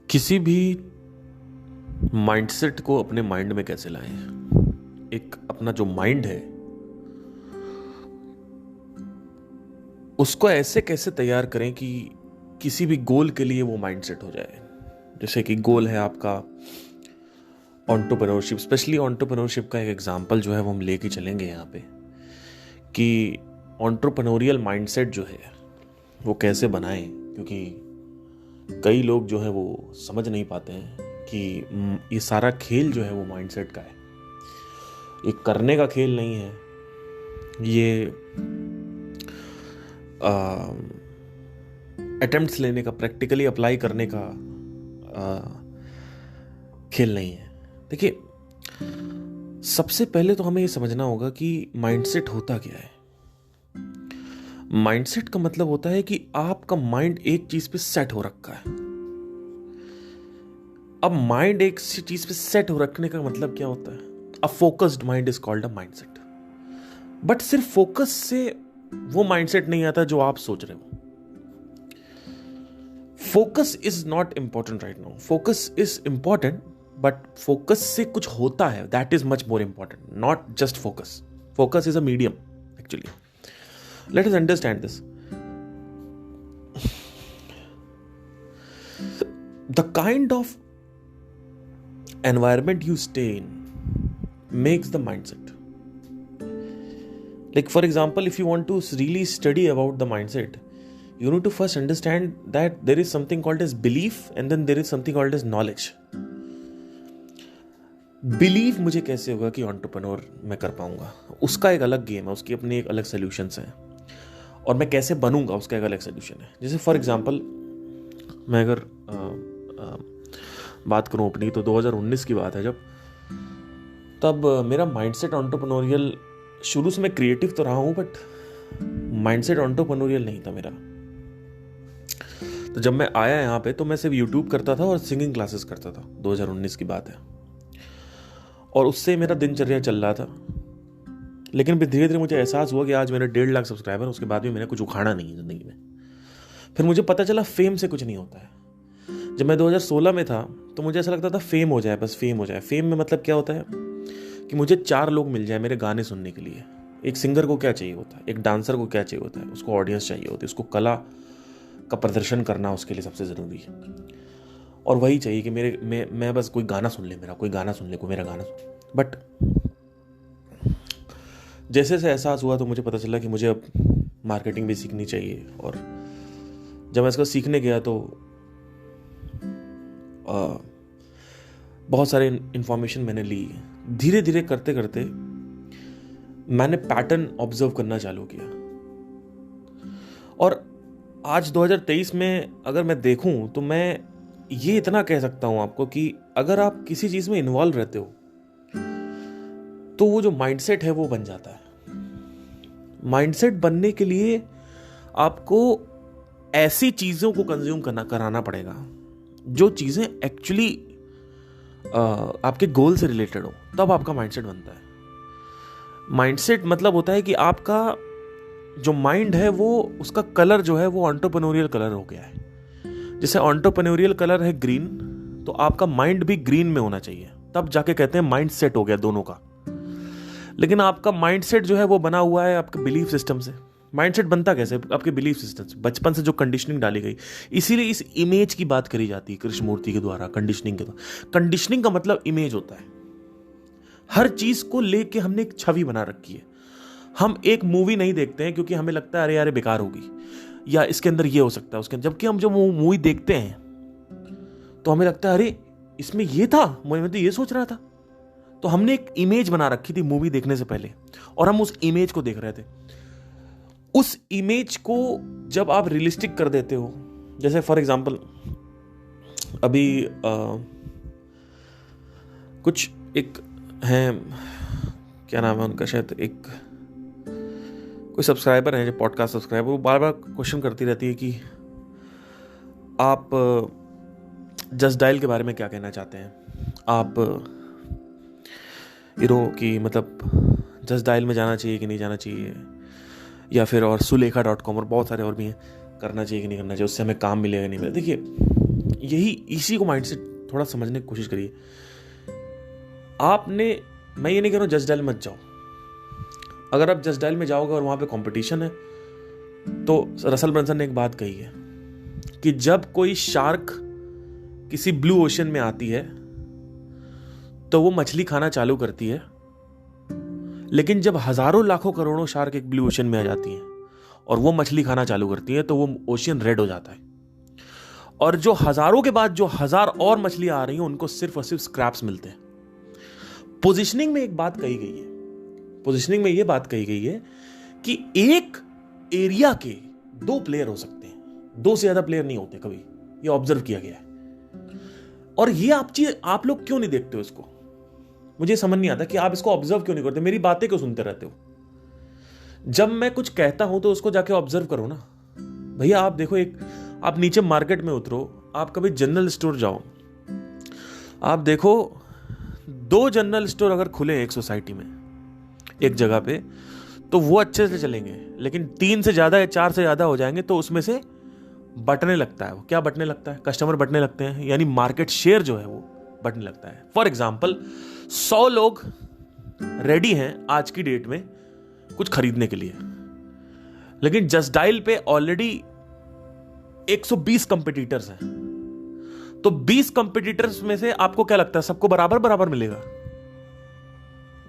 किसी भी माइंडसेट को अपने माइंड में कैसे लाएं। एक अपना जो माइंड है उसको ऐसे कैसे तैयार करें कि किसी भी गोल के लिए वो माइंडसेट हो जाए। जैसे कि गोल है आपका एंटरप्रेन्योरशिप, स्पेशली एंटरप्रेन्योरशिप का एक एग्जांपल जो है वो हम लेके चलेंगे यहाँ पे कि एंटरप्रेन्योरियल माइंडसेट जो है वो कैसे बनाएं, क्योंकि कई लोग जो है वो समझ नहीं पाते हैं कि ये सारा खेल जो है वो माइंडसेट का है। ये करने का खेल नहीं है, ये अटेम्प्ट्स लेने का, प्रैक्टिकली अप्लाई करने का खेल नहीं है। देखिए, सबसे पहले तो हमें ये समझना होगा कि माइंडसेट होता क्या है। माइंडसेट का मतलब होता है कि आपका माइंड एक चीज पे सेट हो रखा है। अब माइंड एक चीज पे सेट हो रखने का मतलब क्या होता है? A focused mind is called a mindset. But सिर्फ फोकस से वो माइंडसेट नहीं आता जो आप सोच रहे हो। Focus is not important right now. Focus is important, but focus से कुछ होता है, that is much more important, not just focus. Focus is a medium actually. Let us understand this. The kind of environment you stay in makes the mindset. Like, for example, if you want to really study about the mindset, you need to first understand that there is something called as belief and then there is something called as knowledge. Believe मुझे कैसे होगा कि entrepreneur मैं कर पाऊंगा, उसका एक अलग गेम है, उसकी अपनी एक अलग सोल्यूशंस हैं। और मैं कैसे बनूंगा उसका एक अलग सोल्यूशन है। जैसे फॉर एग्जांपल मैं अगर बात करूं अपनी, तो 2019 की बात है जब, तब मेरा माइंडसेट एंटरप्रेन्योरियल, शुरू से मैं क्रिएटिव तो रहा हूं बट माइंडसेट एंटरप्रेन्योरियल नहीं था मेरा। तो जब मैं आया यहाँ पे तो मैं सिर्फ यूट्यूब करता था और सिंगिंग क्लासेस करता था। 2019 की बात है, और उससे मेरा दिनचर्या चल रहा था। लेकिन फिर धीरे धीरे मुझे एहसास हुआ कि आज मेरे 1.5 लाख सब्सक्राइबर, उसके बाद भी मैंने कुछ उखाड़ा नहीं है जिंदगी में। फिर मुझे पता चला फेम से कुछ नहीं होता है। जब मैं 2016 में था तो मुझे ऐसा लगता था फेम हो जाए, बस फेम हो जाए। फेम में मतलब क्या होता है कि मुझे 4 लोग मिल जाए मेरे गाने सुनने के लिए। एक सिंगर को क्या चाहिए होता है, एक डांसर को क्या चाहिए होता है, उसको ऑडियंस चाहिए होती है, उसको कला का प्रदर्शन करना उसके लिए सबसे ज़रूरी है। और वही चाहिए कि मैं बस कोई गाना सुन ले, कोई मेरा गाना सुन। बट जैसे जैसे एहसास हुआ तो मुझे पता चला कि मुझे अब मार्केटिंग भी सीखनी चाहिए। और जब मैं इसको सीखने गया तो बहुत सारे इंफॉर्मेशन मैंने ली। धीरे धीरे करते करते मैंने पैटर्न ऑब्जर्व करना चालू किया। और आज 2023 में अगर मैं देखूं तो मैं ये इतना कह सकता हूं आपको कि अगर आप किसी चीज में इन्वॉल्व रहते हो तो वो जो माइंडसेट है वो बन जाता है। माइंडसेट बनने के लिए आपको ऐसी चीजों को कंज्यूम कराना पड़ेगा जो चीजें एक्चुअली आपके गोल से रिलेटेड हो, तब आपका माइंडसेट बनता है। माइंडसेट मतलब होता है कि आपका जो माइंड है वो, उसका कलर जो है वो एंटरप्रेन्योरियल कलर हो गया है। जैसे एंटरप्रेन्योरियल कलर है ग्रीन, तो आपका माइंड भी ग्रीन में होना चाहिए, तब जाके कहते हैं माइंड सेट हो गया दोनों का। लेकिन आपका माइंडसेट जो है वो बना हुआ है आपके बिलीफ सिस्टम से। माइंडसेट बनता कैसे? आपके बिलीफ सिस्टम से, बचपन से जो कंडीशनिंग डाली गई। इसीलिए इस इमेज की बात करी जाती है कृष्णमूर्ति के द्वारा, कंडीशनिंग के द्वारा। कंडीशनिंग का मतलब इमेज होता है। हर चीज को लेके हमने एक छवि बना रखी है। हम एक मूवी नहीं देखते हैं क्योंकि हमें लगता है अरे यार बेकार होगी, या इसके अंदर ये हो सकता है उसके अंदर। जबकि हम जब वो मूवी देखते हैं तो हमें लगता है अरे इसमें ये था, मैं तो ये सोच रहा था। तो हमने एक इमेज बना रखी थी मूवी देखने से पहले, और हम उस इमेज को देख रहे थे। उस इमेज को जब आप रियलिस्टिक कर देते हो, जैसे फॉर एग्जांपल अभी कुछ एक हैं, क्या नाम है उनका, शायद एक कोई सब्सक्राइबर है जो पॉडकास्ट सब्सक्राइबर, वो बार बार क्वेश्चन करती रहती है कि आप जस्ट डायल के बारे में क्या कहना चाहते हैं। आप कि मतलब जस्ट डायल में जाना चाहिए कि नहीं जाना चाहिए, या फिर और सुलेखा.com और बहुत सारे और भी हैं, करना चाहिए कि नहीं करना चाहिए, उससे हमें काम मिलेगा नहीं मिलेगा। देखिए, इसी को माइंडसेट थोड़ा समझने की कोशिश करिए। मैं ये नहीं कह रहा हूं जस्ट डायल मत जाओ। अगर आप जस्ट डायल में जाओगे और वहां पे कंपटीशन है, तो रसल ब्रंसन ने एक बात कही है कि जब कोई शार्क किसी ब्लू ओशन में आती है तो वो मछली खाना चालू करती है, लेकिन जब हजारों लाखों करोड़ों शार्क एक ब्लू ओशन में आ जाती हैं और वो मछली खाना चालू करती है तो वो ओशियन रेड हो जाता है। और जो हजारों के बाद जो हजार और मछलियां आ रही हैं उनको सिर्फ और सिर्फ स्क्रैप्स मिलते हैं। पोजिशनिंग में एक बात कही गई है, पोजिशनिंग में ये बात कही गई है कि एक एरिया के 2 प्लेयर हो सकते हैं, 2 से ज्यादा प्लेयर नहीं होते कभी, ये ऑब्जर्व किया गया है। और ये आप लोग क्यों नहीं देखते हो इसको? मुझे समझ नहीं आता कि आप इसको ऑब्जर्व क्यों नहीं करते, मेरी बातें क्यों सुनते रहते हो? जब मैं कुछ कहता हूं तो उसको जाके ऑब्जर्व करो ना भैया। आप देखो, आप नीचे मार्केट में उतरो, आप कभी जनरल स्टोर जाओ, आप देखो 2 जनरल स्टोर अगर खुले एक सोसाइटी में एक जगह पे, तो वो अच्छे से चलेंगे, लेकिन 3 से ज्यादा या 4 से ज्यादा हो जाएंगे तो उसमें से बटने लगता है। वो क्या बटने लगता है? कस्टमर बटने लगते हैं, यानी मार्केट शेयर जो है वो बढ़ने लगता है। फॉर एग्जाम्पल 100 लोग रेडी हैं आज की डेट में कुछ खरीदने के लिए, लेकिन जस्ट डायल पे ऑलरेडी 120 कंपटीटर्स हैं। तो 20 कंपटीटर्स में से आपको क्या लगता है सबको बराबर बराबर मिलेगा?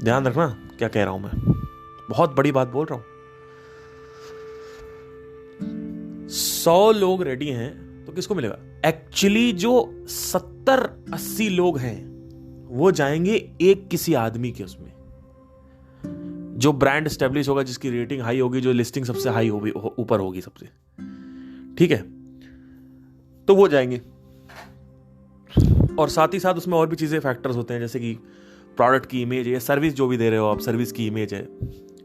ध्यान रखना क्या कह रहा हूं मैं, बहुत बड़ी बात बोल रहा हूं। 100 लोग रेडी हैं तो किसको मिलेगा? एक्चुअली जो 70-80 लोग हैं वो जाएंगे एक किसी आदमी के उसमें, जो ब्रांड एस्टेब्लिश होगा, जिसकी रेटिंग हाई होगी, जो लिस्टिंग सबसे हाई होगी, ऊपर होगी सबसे, ठीक है, तो वो जाएंगे। और साथ ही साथ उसमें और भी चीजें, फैक्टर्स होते हैं, जैसे कि प्रोडक्ट की इमेज है, सर्विस जो भी दे रहे हो आप, सर्विस की इमेज है,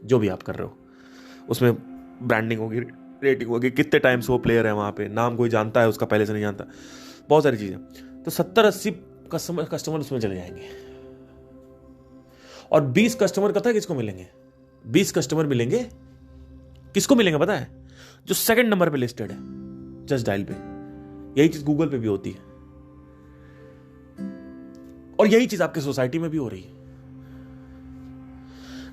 जो भी आप कर रहे हो, उसमें ब्रांडिंग होगी, रेटिंग होगी, कितने टाइम से वो प्लेयर है वहां पे, नाम कोई जानता है उसका पहले से नहीं जानता, बहुत सारी चीजें। तो 70-80 कस्टमर उसमें चले जाएंगे। और 20 कस्टमर पता है किसको मिलेंगे? 20 कस्टमर मिलेंगे, किसको मिलेंगे पता है? जो सेकंड नंबर पे लिस्टेड है जस्ट डायल पे। यही चीज गूगल पे भी होती है, और यही चीज आपके सोसाइटी में भी हो रही है।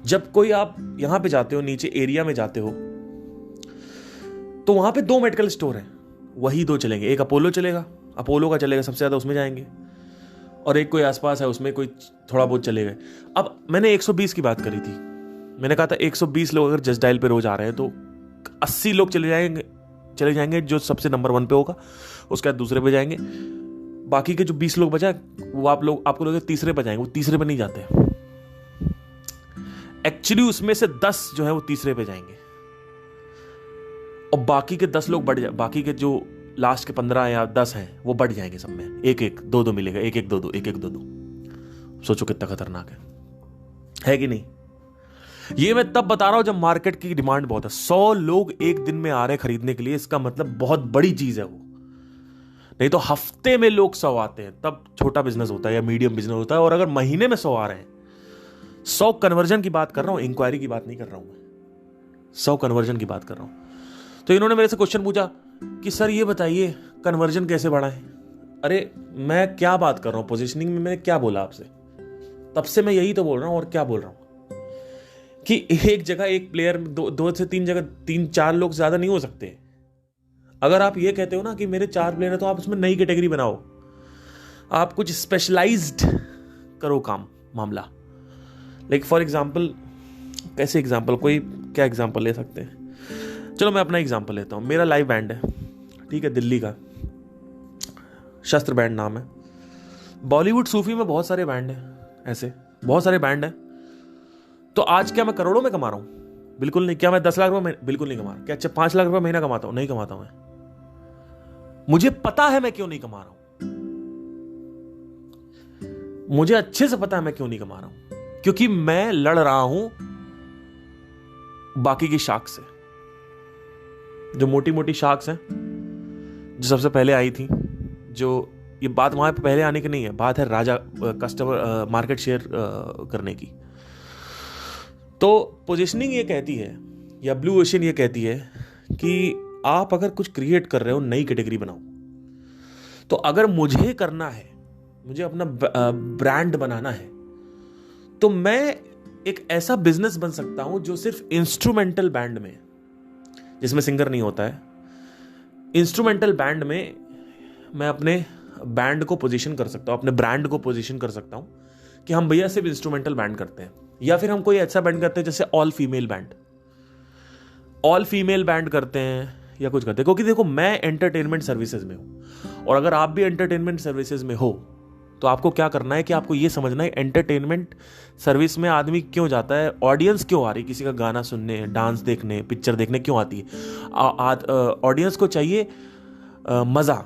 जब कोई आप यहां पे जाते हो, नीचे एरिया में जाते हो, तो वहां पे 2 मेडिकल स्टोर हैं, वही 2 चलेंगे। एक अपोलो चलेगा, अपोलो का चलेगा सबसे ज्यादा, उसमें जाएंगे, और एक कोई आसपास है उसमें कोई थोड़ा बहुत चलेगा। अब मैंने 120 की बात करी थी, मैंने कहा था 120 लोग अगर जस्ट डायल पे रोज आ रहे हैं तो 80 लोग चले जाएंगे जो सबसे नंबर 1 पे होगा, उसके बाद दूसरे पे जाएंगे, बाकी के जो 20 लोग बचा वो आपको लोग तीसरे पे जाएंगे। वो तीसरे पे नहीं जाते एक्चुअली, उसमें से 10 जो है वो तीसरे पे जाएंगे, और बाकी के 10 लोग बाकी के जो लास्ट के 15 या 10 हैं वो बढ़ जाएंगे सब में, 1-1 2-2 मिलेगा, 1-1 2-2 1-1 2-2। सोचो कितना खतरनाक है कि नहीं? ये मैं तब बता रहा हूं जब मार्केट की डिमांड बहुत है। 100 लोग एक दिन में आ रहे खरीदने के लिए, इसका मतलब बहुत बड़ी चीज है वो। नहीं तो हफ्ते में लोग 100 आते हैं, तब छोटा बिजनेस होता है या मीडियम बिजनेस होता है। और अगर महीने में 100 आ रहे हैं, 100 कन्वर्जन की बात कर रहा हूं, इंक्वायरी की बात नहीं कर रहा हूं मैं, 100 कन्वर्जन की बात कर रहा हूं। तो इन्होंने मेरे से क्वेश्चन पूछा कि सर ये बताइए कन्वर्जन कैसे बढ़ाएं। अरे मैं क्या बात कर रहा हूं, पोजीशनिंग में मैंने क्या बोला आपसे? तब से मैं यही तो बोल रहा हूं, और क्या बोल रहा हूं कि एक जगह एक प्लेयर, 2 से 3 जगह 3-4 लोग ज्यादा नहीं हो सकते। अगर आप ये कहते हो ना कि मेरे 4 प्लेयर है, तो आप उसमें नई कैटेगरी बनाओ, आप कुछ स्पेशलाइज्ड करो काम मामला। लाइक फॉर एग्जाम्पल, कैसे एग्जाम्पल, कोई क्या एग्जाम्पल ले सकते हैं? चलो मैं अपना एग्जाम्पल लेता हूं। मेरा लाइव बैंड है, ठीक है, दिल्ली का, शस्त्र बैंड नाम है। बॉलीवुड सूफी में बहुत सारे बैंड हैं, ऐसे बहुत सारे बैंड हैं। तो आज क्या मैं करोड़ों में कमा रहा हूं? बिल्कुल नहीं। क्या मैं 10 लाख रुपए बिल्कुल नहीं कमा रहा। क्या 5 लाख रुपए महीना कमाता हूं? नहीं कमाता हूं मैं। मुझे पता है मैं क्यों नहीं कमा रहा हूं, मुझे अच्छे से पता है मैं क्यों नहीं कमा रहा हूं, क्योंकि मैं लड़ रहा हूं बाकी की शाख से, जो मोटी मोटी शाख्स हैं, जो सबसे पहले आई थी। जो ये बात वहां पे पहले आने की नहीं है, बात है राजा कस्टमर मार्केट शेयर करने की। तो पोजीशनिंग ये कहती है, या ब्लू ओशन ये कहती है कि आप अगर कुछ क्रिएट कर रहे हो, नई कैटेगरी बनाओ। तो अगर मुझे करना है, मुझे अपना ब्रांड बनाना है, तो मैं एक ऐसा बिजनेस बन सकता हूं जो सिर्फ इंस्ट्रूमेंटल बैंड में, जिसमें सिंगर नहीं होता है, इंस्ट्रूमेंटल बैंड में मैं अपने बैंड को पोजीशन कर सकता हूं, अपने ब्रांड को पोजीशन कर सकता हूं कि हम भैया सिर्फ इंस्ट्रूमेंटल बैंड करते हैं, या फिर हम कोई ऐसा बैंड करते हैं जैसे ऑल फीमेल बैंड करते हैं या कुछ करते हैं। क्योंकि देखो, मैं एंटरटेनमेंट सर्विसेज में हूं, और अगर आप भी एंटरटेनमेंट सर्विसेज में हो तो आपको क्या करना है कि आपको ये समझना है एंटरटेनमेंट सर्विस में आदमी क्यों जाता है, ऑडियंस क्यों आ रही, किसी का गाना सुनने, डांस देखने, पिक्चर देखने क्यों आती है। ऑडियंस को चाहिए मज़ा,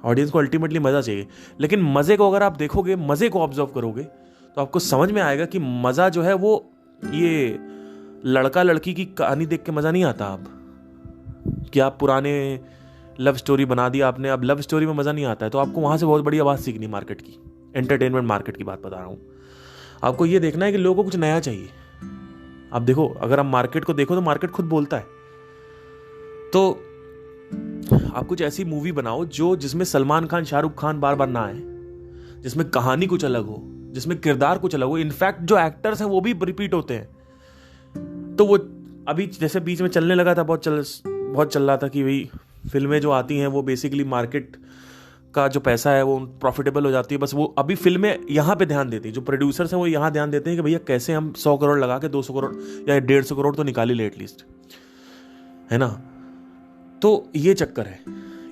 ऑडियंस को अल्टीमेटली मज़ा चाहिए। लेकिन मज़े को अगर आप देखोगे, मज़े को ऑब्जर्व करोगे, तो आपको समझ में आएगा कि मज़ा जो है वो ये लड़का लड़की की कहानी देख के मज़ा नहीं आता। अब कि आप पुराने लव स्टोरी बना दिया आपने, अब लव स्टोरी में मज़ा नहीं आता है, तो आपको वहाँ से बहुत बड़ी आवाज़ सीखनी मार्केट की, एंटरटेनमेंट मार्केट की बात बता रहा हूँ। आपको ये देखना है कि लोगों को कुछ नया चाहिए। आप देखो, अगर आप मार्केट को देखो तो मार्केट खुद बोलता है। तो आप कुछ ऐसी मूवी बनाओ जिसमें सलमान खान, शाहरुख खान बार बार ना आए, जिसमें कहानी कुछ अलग हो, जिसमें किरदार कुछ अलग हो, इनफैक्ट जो एक्टर्स हैं वो भी रिपीट होते हैं। तो वो अभी जैसे बीच में चलने लगा था, बहुत चल रहा था कि भाई फिल्में जो आती हैं वो बेसिकली मार्केट का जो पैसा है वो प्रॉफिटेबल हो जाती है, बस वो अभी फिल्में यहाँ पे ध्यान देती है, जो प्रोड्यूसर्स हैं वो यहाँ ध्यान देते हैं कि भैया कैसे हम 100 करोड़ लगा के 200 करोड़ या 150 करोड़ तो निकाली ले एटलीस्ट, है ना। तो ये चक्कर है।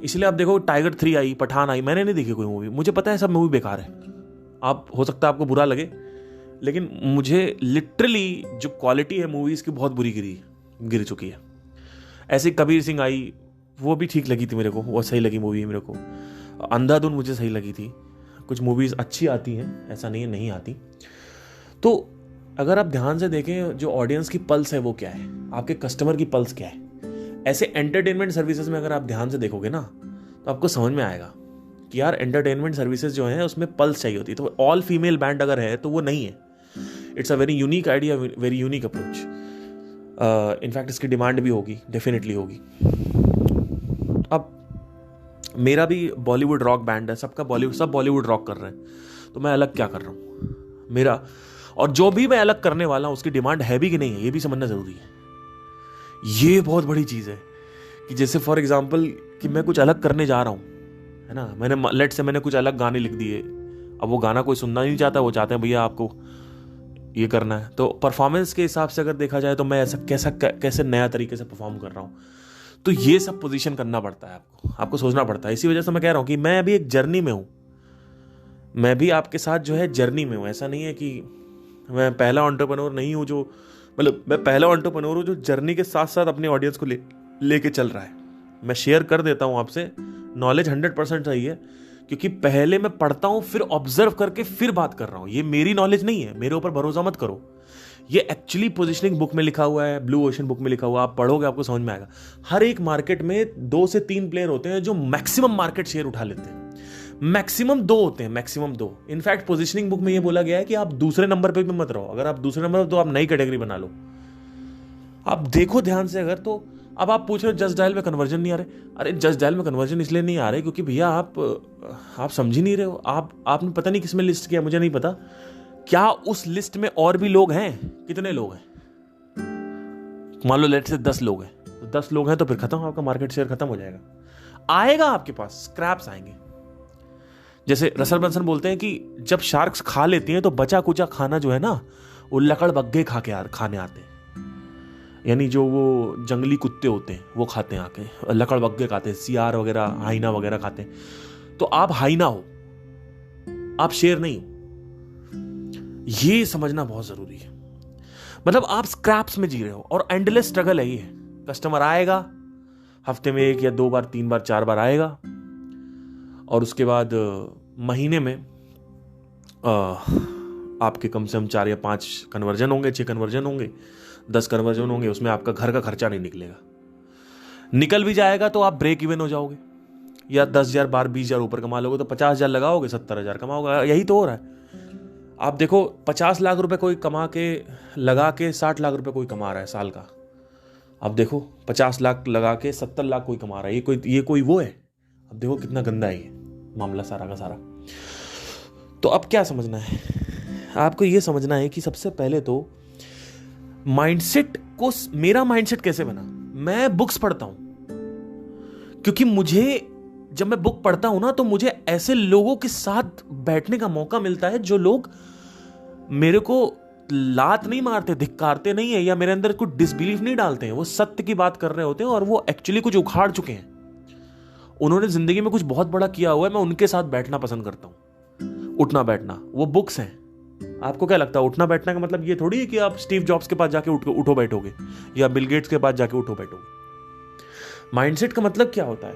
इसलिए आप देखो, टाइगर 3 आई, पठान आई, मैंने नहीं देखी कोई मूवी, मुझे पता है सब मूवी बेकार है। आप हो सकता है आपको बुरा लगे, लेकिन मुझे लिटरली जो क्वालिटी है मूवीज की बहुत बुरी गिर चुकी है। ऐसे कबीर सिंह आई, वो भी ठीक लगी थी मेरे को, वो सही लगी मूवी मेरे को। अंधाधुन मुझे सही लगी थी। कुछ मूवीज अच्छी आती हैं, ऐसा नहीं है नहीं आती। तो अगर आप ध्यान से देखें, जो ऑडियंस की पल्स है वो क्या है, आपके कस्टमर की पल्स क्या है, ऐसे एंटरटेनमेंट सर्विसेज में अगर आप ध्यान से देखोगे ना, तो आपको समझ में आएगा कि यार एंटरटेनमेंट सर्विसेज जो हैं उसमें पल्स चाहिए होती है। तो ऑल फीमेल बैंड अगर है तो वो नहीं है। It's a very unique idea, very unique approach. In fact इसकी डिमांड भी होगी, डेफिनेटली होगी। अब मेरा भी बॉलीवुड रॉक बैंड है, सब बॉलीवुड रॉक कर रहे हैं, तो मैं अलग क्या कर रहा हूँ मेरा, और जो भी मैं अलग करने वाला हूँ उसकी डिमांड है भी कि नहीं है, ये भी समझना जरूरी है। ये बहुत बड़ी चीज़ है कि जैसे फॉर एग्जाम्पल कि मैं कुछ अलग करने जा रहा हूँ, है ना, मैंने कुछ अलग गाने लिख दिए, अब वो गाना कोई सुनना नहीं चाहता, वो चाहते हैं भैया आपको ये करना है। तो परफॉर्मेंस के हिसाब से अगर देखा जाए तो मैं ऐसा कैसे नया तरीके से परफॉर्म कर रहा हूँ, तो ये सब पोजीशन करना पड़ता है, आपको सोचना पड़ता है। इसी वजह से मैं कह रहा हूँ कि मैं अभी एक जर्नी में हूँ, मैं भी आपके साथ जो है जर्नी में हूँ। ऐसा नहीं है कि मैं पहला एंटरप्रेन्योर नहीं हूँ, जो मतलब मैं पहला एंटरप्रेन्योर हूँ जो जर्नी के साथ साथ अपने ऑडियंस को लेके चल रहा है। मैं शेयर कर देता हूँ आपसे, नॉलेज 100% सही है, क्योंकि पहले मैं पढ़ता हूँ, फिर ऑब्जर्व करके फिर बात कर रहा हूँ। ये मेरी नॉलेज नहीं है, मेरे ऊपर भरोसा मत करो। ये एक्चुअली पोजीशनिंग बुक में लिखा हुआ है, ब्लू ओशन बुक में लिखा हुआ है, आप पढ़ोगे आपको समझ में आएगा। हर एक मार्केट में 2 से 3 प्लेयर होते हैं जो मैक्सिमम मार्केट शेयर उठा लेते हैं, मैक्सिमम 2 होते हैं, मैक्सिमम 2। इनफैक्ट पोजीशनिंग बुक में ये बोला गया है कि आप दूसरे नंबर पे भी मत रहो, अगर आप दूसरे नंबर तो आप नई कैटेगरी बना लो। आप देखो ध्यान से अगर, तो अब आप पूछ रहे हो जस्ट डायल में कन्वर्जन नहीं आ रहे। अरे जस्ट डायल में कन्वर्जन इसलिए नहीं आ रहे क्योंकि भैया आप समझ ही नहीं रहे हो। आपने पता नहीं किसमें लिस्ट किया, मुझे नहीं पता। क्या उस लिस्ट में और भी लोग हैं? कितने लोग हैं? मान लो लेट से 10 लोग हैं, तो 10 लोग हैं तो फिर खत्म, आपका मार्केट शेयर खत्म हो जाएगा। आएगा आपके पास, स्क्रैप्स आएंगे। जैसे रसल ब्रंसन बोलते हैं कि जब शार्क्स खा लेती हैं तो बचा कुचा खाना जो है ना, वो लकड़ बग्गे खाने आते हैं। यानी जो वो जंगली कुत्ते होते हैं वो खाते हैं आके, लकड़ बग्गे खाते हैं, सियार वगैरह, हाइना वगैरह खाते हैं। तो आप हाइना हो, आप शेर नहीं हो। ये समझना बहुत जरूरी है। मतलब आप स्क्रैप्स में जी रहे हो और एंडलेस स्ट्रगल है ये। कस्टमर आएगा, हफ्ते में 1 या 2 बार, 3 बार, 4 बार आएगा, और उसके बाद महीने में आपके कम से कम 4 या 5 कन्वर्जन होंगे, 6 कन्वर्जन होंगे, 10 कन्वर्जन होंगे। उसमें आपका घर का खर्चा नहीं निकलेगा। निकल भी जाएगा तो आप ब्रेक इवन हो जाओगे, या 10,000 बार 20,000 ऊपर कमा लोगे तो 50,000 लगाओगे, 70,000 कमाओगे। यही तो हो रहा है। आप देखो 50 लाख रुपए कोई लगा के 60 लाख रुपए कोई कमा रहा है साल का। आप देखो 50 लाख लगा के 70 लाख कोई कमा रहा है। ये कोई वो है? अब देखो कितना गंदा है ये मामला सारा का सारा। तो अब क्या समझना है आपको? ये समझना है कि सबसे पहले तो माइंडसेट को, मेरा माइंडसेट कैसे बना? मैं बुक्स पढ़ता हूं, क्योंकि मुझे जब मैं बुक पढ़ता हूं ना तो मुझे ऐसे लोगों के साथ बैठने का मौका मिलता है जो लोग मेरे को लात नहीं मारते, धिक्कारते नहीं है, या मेरे अंदर कुछ डिसबिलीफ नहीं डालते हैं। वो सत्य की बात कर रहे होते हैं और वो एक्चुअली कुछ उखाड़ चुके हैं, उन्होंने जिंदगी में कुछ बहुत बड़ा किया हुआ है। मैं उनके साथ बैठना पसंद करता हूं, उठना बैठना। वो बुक्स हैं। आपको क्या लगता है उठना बैठना का मतलब ये थोड़ी है कि आप स्टीव जॉब्स के पास जाके उठो बैठोगे, या बिल गेट्स के पास जाके उठो बैठोगे। माइंडसेट का मतलब क्या होता है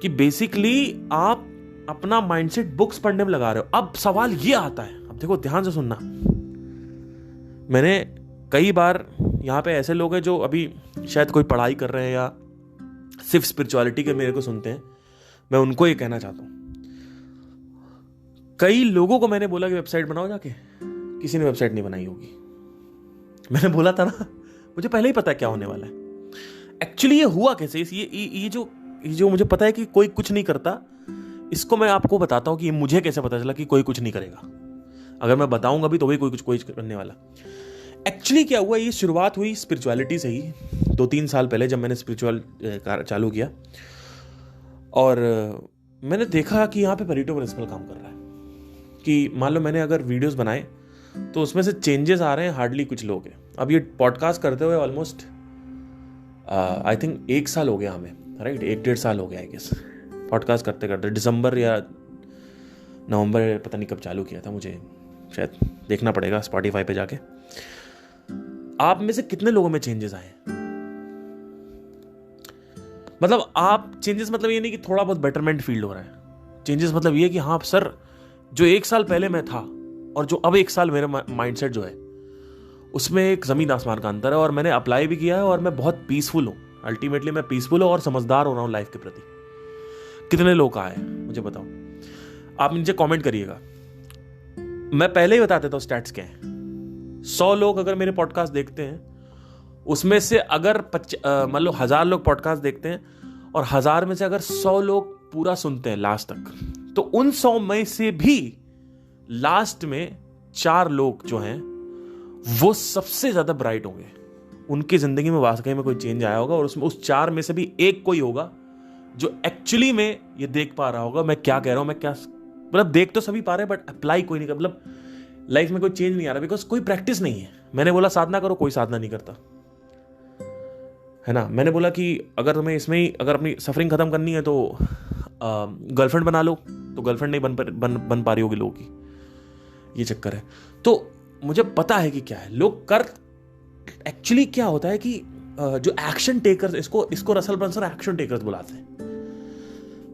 कि बेसिकली आप अपना माइंडसेट बुक्स पढ़ने में लगा रहे हो। अब सवाल ये आता है, अब देखो ध्यान से सुनना, मैंने कई बार यहां पे ऐसे लोग हैं जो अभी शायद कोई पढ़ाई कर रहे हैं या सिर्फ स्पिरिचुअलिटी के मेरे को सुनते हैं, मैं उनको ये कहना चाहता हूं। कई लोगों को मैंने बोला कि वेबसाइट बनाओ जाके, किसी ने वेबसाइट नहीं बनाई होगी। मैंने बोला था ना, मुझे पहले ही पता है क्या होने वाला है। एक्चुअली ये हुआ कैसे? ये जो मुझे पता है कि कोई कुछ नहीं करता, इसको मैं आपको बताता हूं कि ये मुझे कैसे पता चला कि कोई कुछ नहीं करेगा। अगर मैं बताऊंगा भी तो भी कोई करने वाला। एक्चुअली क्या हुआ, ये शुरुआत हुई स्पिरिचुअलिटी से ही 2-3 साल पहले, जब मैंने स्पिरिचुअल चालू किया और मैंने देखा कि यहाँ पे पेरेटो प्रिंसिपल काम कर रहा है। कि मान लो मैंने अगर वीडियोस बनाए तो उसमें से चेंजेस आ रहे हैं, हार्डली कुछ लोग हैं। अब ये पॉडकास्ट करते हुए ऑलमोस्ट आई थिंक 1 साल हो गया हमें, राइट? 1-1.5 साल हो गया आई गेस पॉडकास्ट करते करते। दिसंबर या नवंबर, पता नहीं कब चालू किया था, मुझे शायद देखना पड़ेगा स्पॉटिफाई पे जाके। आप में से कितने लोगों में चेंजेस आए? मतलब आप चेंजेस मतलब ये नहीं कि थोड़ा बहुत बेटरमेंट फील हो रहा है। चेंजेस मतलब ये कि हाँ सर, जो 1 साल पहले मैं था और जो अब 1 साल मेरा माइंडसेट जो है, उसमें एक जमीन आसमान का अंतर है। और मैंने अप्लाई भी किया है और मैं बहुत पीसफुल हूं। अल्टीमेटली मैं पीसफुल हूं और समझदार हो रहा हूं लाइफ के प्रति। कितने लोग आए मुझे बताओ, आप नीचे कमेंट करिएगा। मैं पहले ही बता देता हूं स्टैट्स क्या है। 100 लोग अगर मेरे पॉडकास्ट देखते हैं, उसमें से अगर मान लो 1000 लोग पॉडकास्ट देखते हैं और 1000 में से अगर 100 लोग पूरा सुनते हैं लास्ट तक, तो उन 100 में से भी लास्ट में 4 लोग जो हैं वो सबसे ज्यादा ब्राइट होंगे। उनकी जिंदगी में वाकई में कोई चेंज आया होगा और उसमें उस 4 में से भी एक कोई होगा जो एक्चुअली में ये देख पा रहा होगा मैं क्या कह रहा हूं। मैं क्या मतलब देख तो सभी पा रहे हैं बट अप्लाई कोई नहीं कर, मतलब लाइफ में कोई चेंज नहीं आ रहा, बिकॉज कोई प्रैक्टिस नहीं है। मैंने बोला साधना करो, कोई साधना नहीं करता है ना। मैंने बोला कि अगर तुम्हें इसमें ही अगर अपनी सफरिंग खत्म करनी है तो गर्लफ्रेंड बना लो, तो गर्लफ्रेंड नहीं बन पा रही होगी लोगों की, ये चक्कर है। तो मुझे पता है कि क्या है लोग कर। एक्चुअली क्या होता है कि जो एक्शन टेकर्स, इसको रसल ब्रंसन एक्शन टेकर्स बुलाते हैं।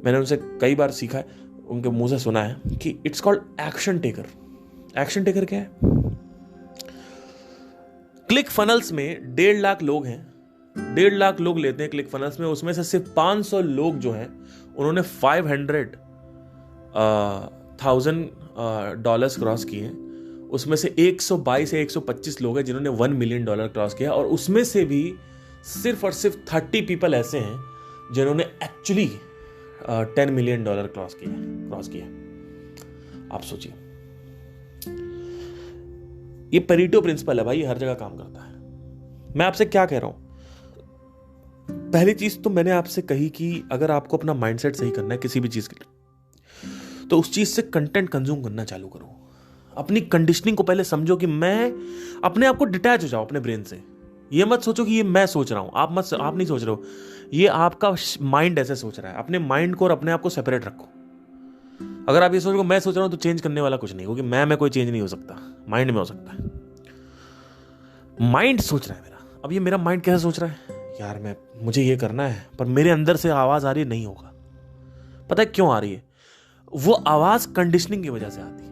मैंने उनसे कई बार सीखा है, उनके मुंह से सुना है कि it's called action taker. Action taker क्या है? क्लिक फनल्स में 1.5 लाख लोग हैं, 1.5 लाख लोग लेते हैं क्लिक फनल्स में। उसमें से सिर्फ 500 लोग जो हैं उन्होंने $500,000 क्रॉस किए हैं। उसमें से 122 या 125 लोग हैं जिन्होंने $1 मिलियन क्रॉस किया, और उसमें से भी सिर्फ और सिर्फ 30 पीपल ऐसे हैं जिन्होंने एक्चुअली $10 मिलियन क्रॉस किया। आप सोचिए, ये पेरेटो प्रिंसिपल है भाई, ये हर जगह काम करता है। मैं आपसे क्या कह रहा हूं? पहली चीज तो मैंने आपसे कही कि अगर आपको अपना माइंडसेट सही करना है किसी भी चीज के लिए, तो उस चीज से कंटेंट कंज्यूम करना चालू करो। अपनी कंडीशनिंग को पहले समझो कि मैं अपने आप को डिटैच हो जाओ अपने ब्रेन से। ये मत सोचो कि ये मैं सोच रहा हूं, आप नहीं सोच रहे हो, ये आपका माइंड ऐसे सोच रहा है। अपने माइंड को और अपने आप को सेपरेट रखो। अगर आप ये सोचो मैं सोच रहा हूं तो चेंज करने वाला कुछ नहीं, क्योंकि मैं कोई चेंज नहीं हो सकता, माइंड में हो सकता है। माइंड सोच रहा है मेरा। अब ये मेरा माइंड कैसे सोच रहा है, यार मुझे ये करना है, पर मेरे अंदर से आवाज आ रही है नहीं होगा। पता है क्यों आ रही है? वो आवाज कंडीशनिंग की वजह से आती है।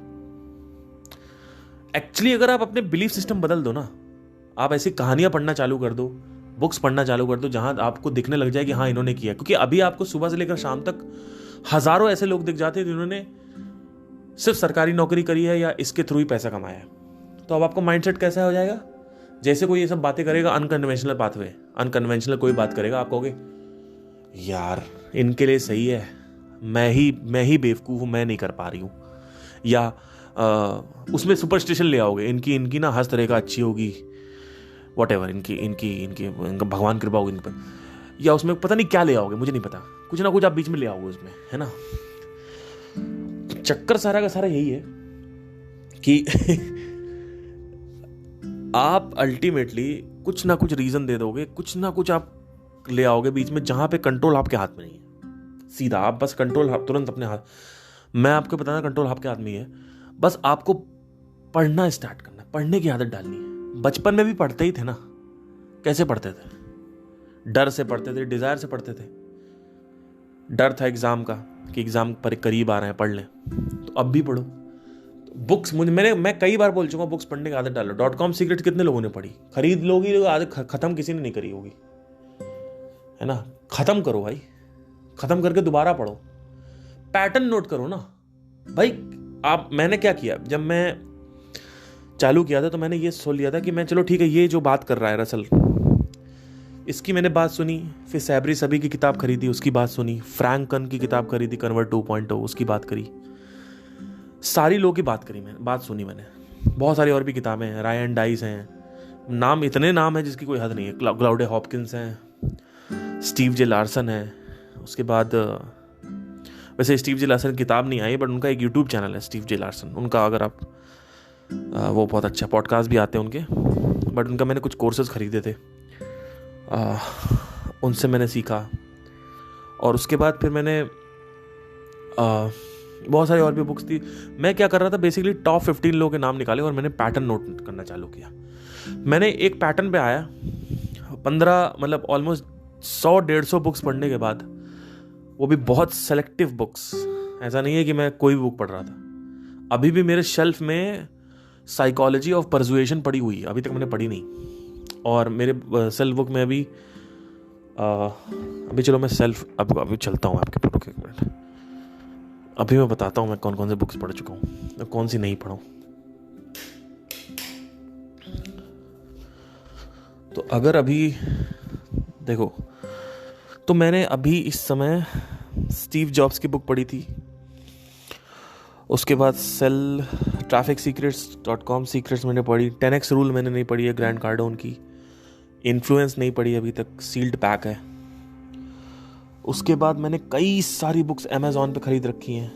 एक्चुअली अगर आप अपने बिलीफ सिस्टम बदल दो ना, आप ऐसी कहानियां पढ़ना चालू कर दो, बुक्स पढ़ना चालू कर दो जहां आपको दिखने लग जाए कि हाँ इन्होंने किया। क्योंकि अभी आपको सुबह से लेकर शाम तक हजारों ऐसे लोग दिख जाते हैं जिन्होंने सिर्फ सरकारी नौकरी करी है या इसके थ्रू ही पैसा कमाया है। तो अब आपको माइंडसेट कैसा हो जाएगा? जैसे कोई ये सब बातें करेगा, अनकन्वेंशनल पाथवे, अनकन्वेंशनल कोई बात करेगा, आप कहोगे यार इनके लिए सही है, मैं ही बेवकूफ़ हूँ, मैं नहीं कर पा रही हूँ, या उसमें सुपरस्टिशन ले आओगे, इनकी ना हर तरह का अच्छी होगी, वॉटेवर, इनकी भगवान कृपा होगी इन पर, या उसमें पता नहीं क्या ले आओगे, मुझे नहीं पता, कुछ ना कुछ आप बीच में ले आओगे उसमें, है ना। तो चक्कर सारा का सारा यही है कि आप अल्टीमेटली कुछ ना कुछ रीजन दे दोगे, कुछ ना कुछ आप ले आओगे बीच में, जहां पे कंट्रोल आपके हाथ में नहीं है। सीधा आप बस कंट्रोल तुरंत अपने हाथ, मैं आपको बताना कंट्रोल आपके हाथ में ही है। बस आपको पढ़ना स्टार्ट करना, पढ़ने की आदत डालनी है। बचपन में भी पढ़ते ही थे ना, कैसे पढ़ते थे? डर से पढ़ते थे, डिजायर से पढ़ते थे। डर था एग्जाम का कि एग्जाम पर करीब आ रहे हैं, पढ़ लें। तो अब भी पढ़ो। तो बुक्स मैं कई बार बोल चुका हूं, बुक्स पढ़ने की आदत डालो। .com सीक्रेट्स कितने लोगों ने पढ़ी? खरीद लोगी लोग, आदत खत्म किसी ने नहीं करी होगी, है ना। खत्म करो भाई, खत्म करके दोबारा पढ़ो, पैटर्न नोट करो ना भाई। मैंने क्या किया, जब मैं चालू किया था तो मैंने ये सोच लिया था कि मैं, चलो ठीक है, ये जो बात कर रहा है रसल, इसकी मैंने बात सुनी, फिर सैबरी सभी की किताब खरीदी, उसकी बात सुनी, फ्रैंक कर्न की किताब खरीदी, कन्वर्ट 2.0, उसकी बात करी, सारी लोगों की बात सुनी मैंने। बहुत सारी और भी किताबें हैं, रायन डाइस हैं, नाम इतने नाम हैं जिसकी कोई हद नहीं है। क्लाउडे हॉपकिंस हैं, स्टीव जे लार्सन है, उसके बाद वैसे स्टीव जे लार्सन किताब नहीं आई, बट उनका एक यूट्यूब चैनल है स्टीव जे लार्सन, उनका अगर आप वो बहुत अच्छा पॉडकास्ट भी आते हैं उनके, बट उनका मैंने कुछ कोर्सेज खरीदे थे, उनसे मैंने सीखा। और उसके बाद फिर मैंने बहुत सारी और भी बुक्स थी। मैं क्या कर रहा था, बेसिकली टॉप 15 लोगों के नाम निकाले और मैंने पैटर्न नोट करना चालू किया। मैंने एक पैटर्न पे आया, 15 मतलब ऑलमोस्ट 100-150 बुक्स पढ़ने के बाद, वो भी बहुत सेलेक्टिव बुक्स, ऐसा नहीं है कि मैं कोई भी बुक पढ़ रहा था। अभी भी मेरे शेल्फ में साइकोलॉजी ऑफ परसुएशन पड़ी हुई है, अभी तक मैंने पढ़ी नहीं। और मेरे सेल्फ बुक में अभी चलो मैं अभी चलता हूँ आपके फोटो के, एक मिनट, अभी मैं बताता हूँ मैं कौन कौन से बुक्स पढ़ चुका हूँ और कौन सी नहीं पढ़ा। तो अगर अभी देखो, तो मैंने अभी इस समय स्टीव जॉब्स की बुक पढ़ी थी, उसके बाद सेल ट्रैफिक सीक्रेट्स .com सीक्रेट्स मैंने पढ़ी, 10x रूल मैंने नहीं पढ़ी है, ग्रैंड कार्डोन की, इन्फ्लुएंस नहीं पढ़ी अभी तक, सील्ड पैक है। उसके बाद मैंने कई सारी बुक्स अमेज़ॉन पे खरीद रखी हैं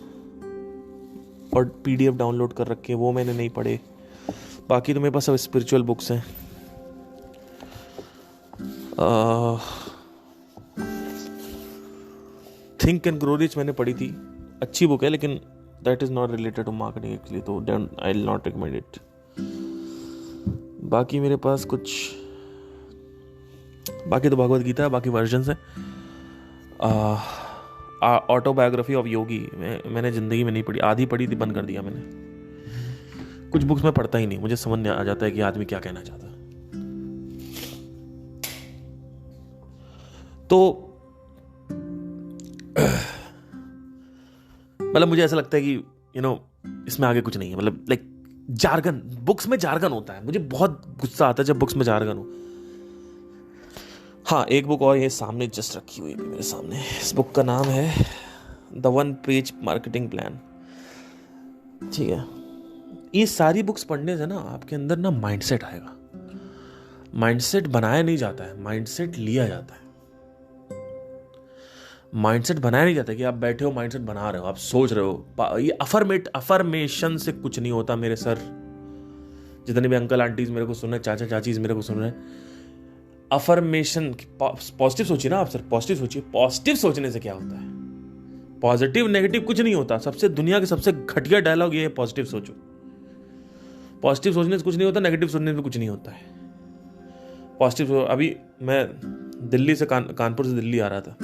और PDF डाउनलोड कर रखी है, वो मैंने नहीं पढ़े। बाकी तो मेरे पास सब स्पिरिचुअल बुक्स हैं। थिंक एंड ग्रो रिच मैंने पढ़ी थी, अच्छी बुक है, लेकिन that is not related to marketing actually, तो I will not recommend it. बाकी मेरे पास बाकी तो भगवद गीता, बाकी वर्जन्स हैं। ऑटोबायोग्राफी ऑफ योगी मैंने ज़िंदगी में नहीं पढ़ी, आधी पढ़ी थी, बंद कर दिया मैंने। कुछ बुक्स मैं पढ़ता ही नहीं, मुझे समझ नहीं आ जाता है कि आदमी क्या कहना चाहता है। तो मतलब मुझे ऐसा लगता है कि इसमें आगे कुछ नहीं है, मतलब लाइक जार्गन, बुक्स में जार्गन होता है, मुझे बहुत गुस्सा आता है जब बुक्स में जार्गन हो। हाँ, एक बुक और ये सामने जस्ट रखी हुई है मेरे सामने, इस बुक का नाम है द 1 पेज मार्केटिंग प्लान। ठीक है, ये सारी बुक्स पढ़ने से ना आपके अंदर ना माइंडसेट आएगा। माइंडसेट बनाया नहीं जाता है, माइंडसेट लिया जाता है। माइंडसेट बनाया नहीं जाता कि आप बैठे हो माइंडसेट बना रहे हो, आप सोच रहे हो। ये अफर्मेशन से कुछ नहीं होता मेरे सर, जितने भी अंकल आंटीज मेरे को सुन रहे, चाचा चाचीज मेरे को सुन रहे हैं, अफर्मेशन पॉजिटिव सोचिए ना आप सर, पॉजिटिव सोचिए। पॉजिटिव सोचने से क्या होता है? पॉजिटिव नेगेटिव कुछ नहीं होता। दुनिया के सबसे घटिया डायलॉग ये है, पॉजिटिव सोचो। पॉजिटिव सोचने से कुछ नहीं होता, नेगेटिव सोचने से कुछ नहीं होता है। पॉजिटिव अभी मैं दिल्ली से कानपुर से दिल्ली आ रहा था,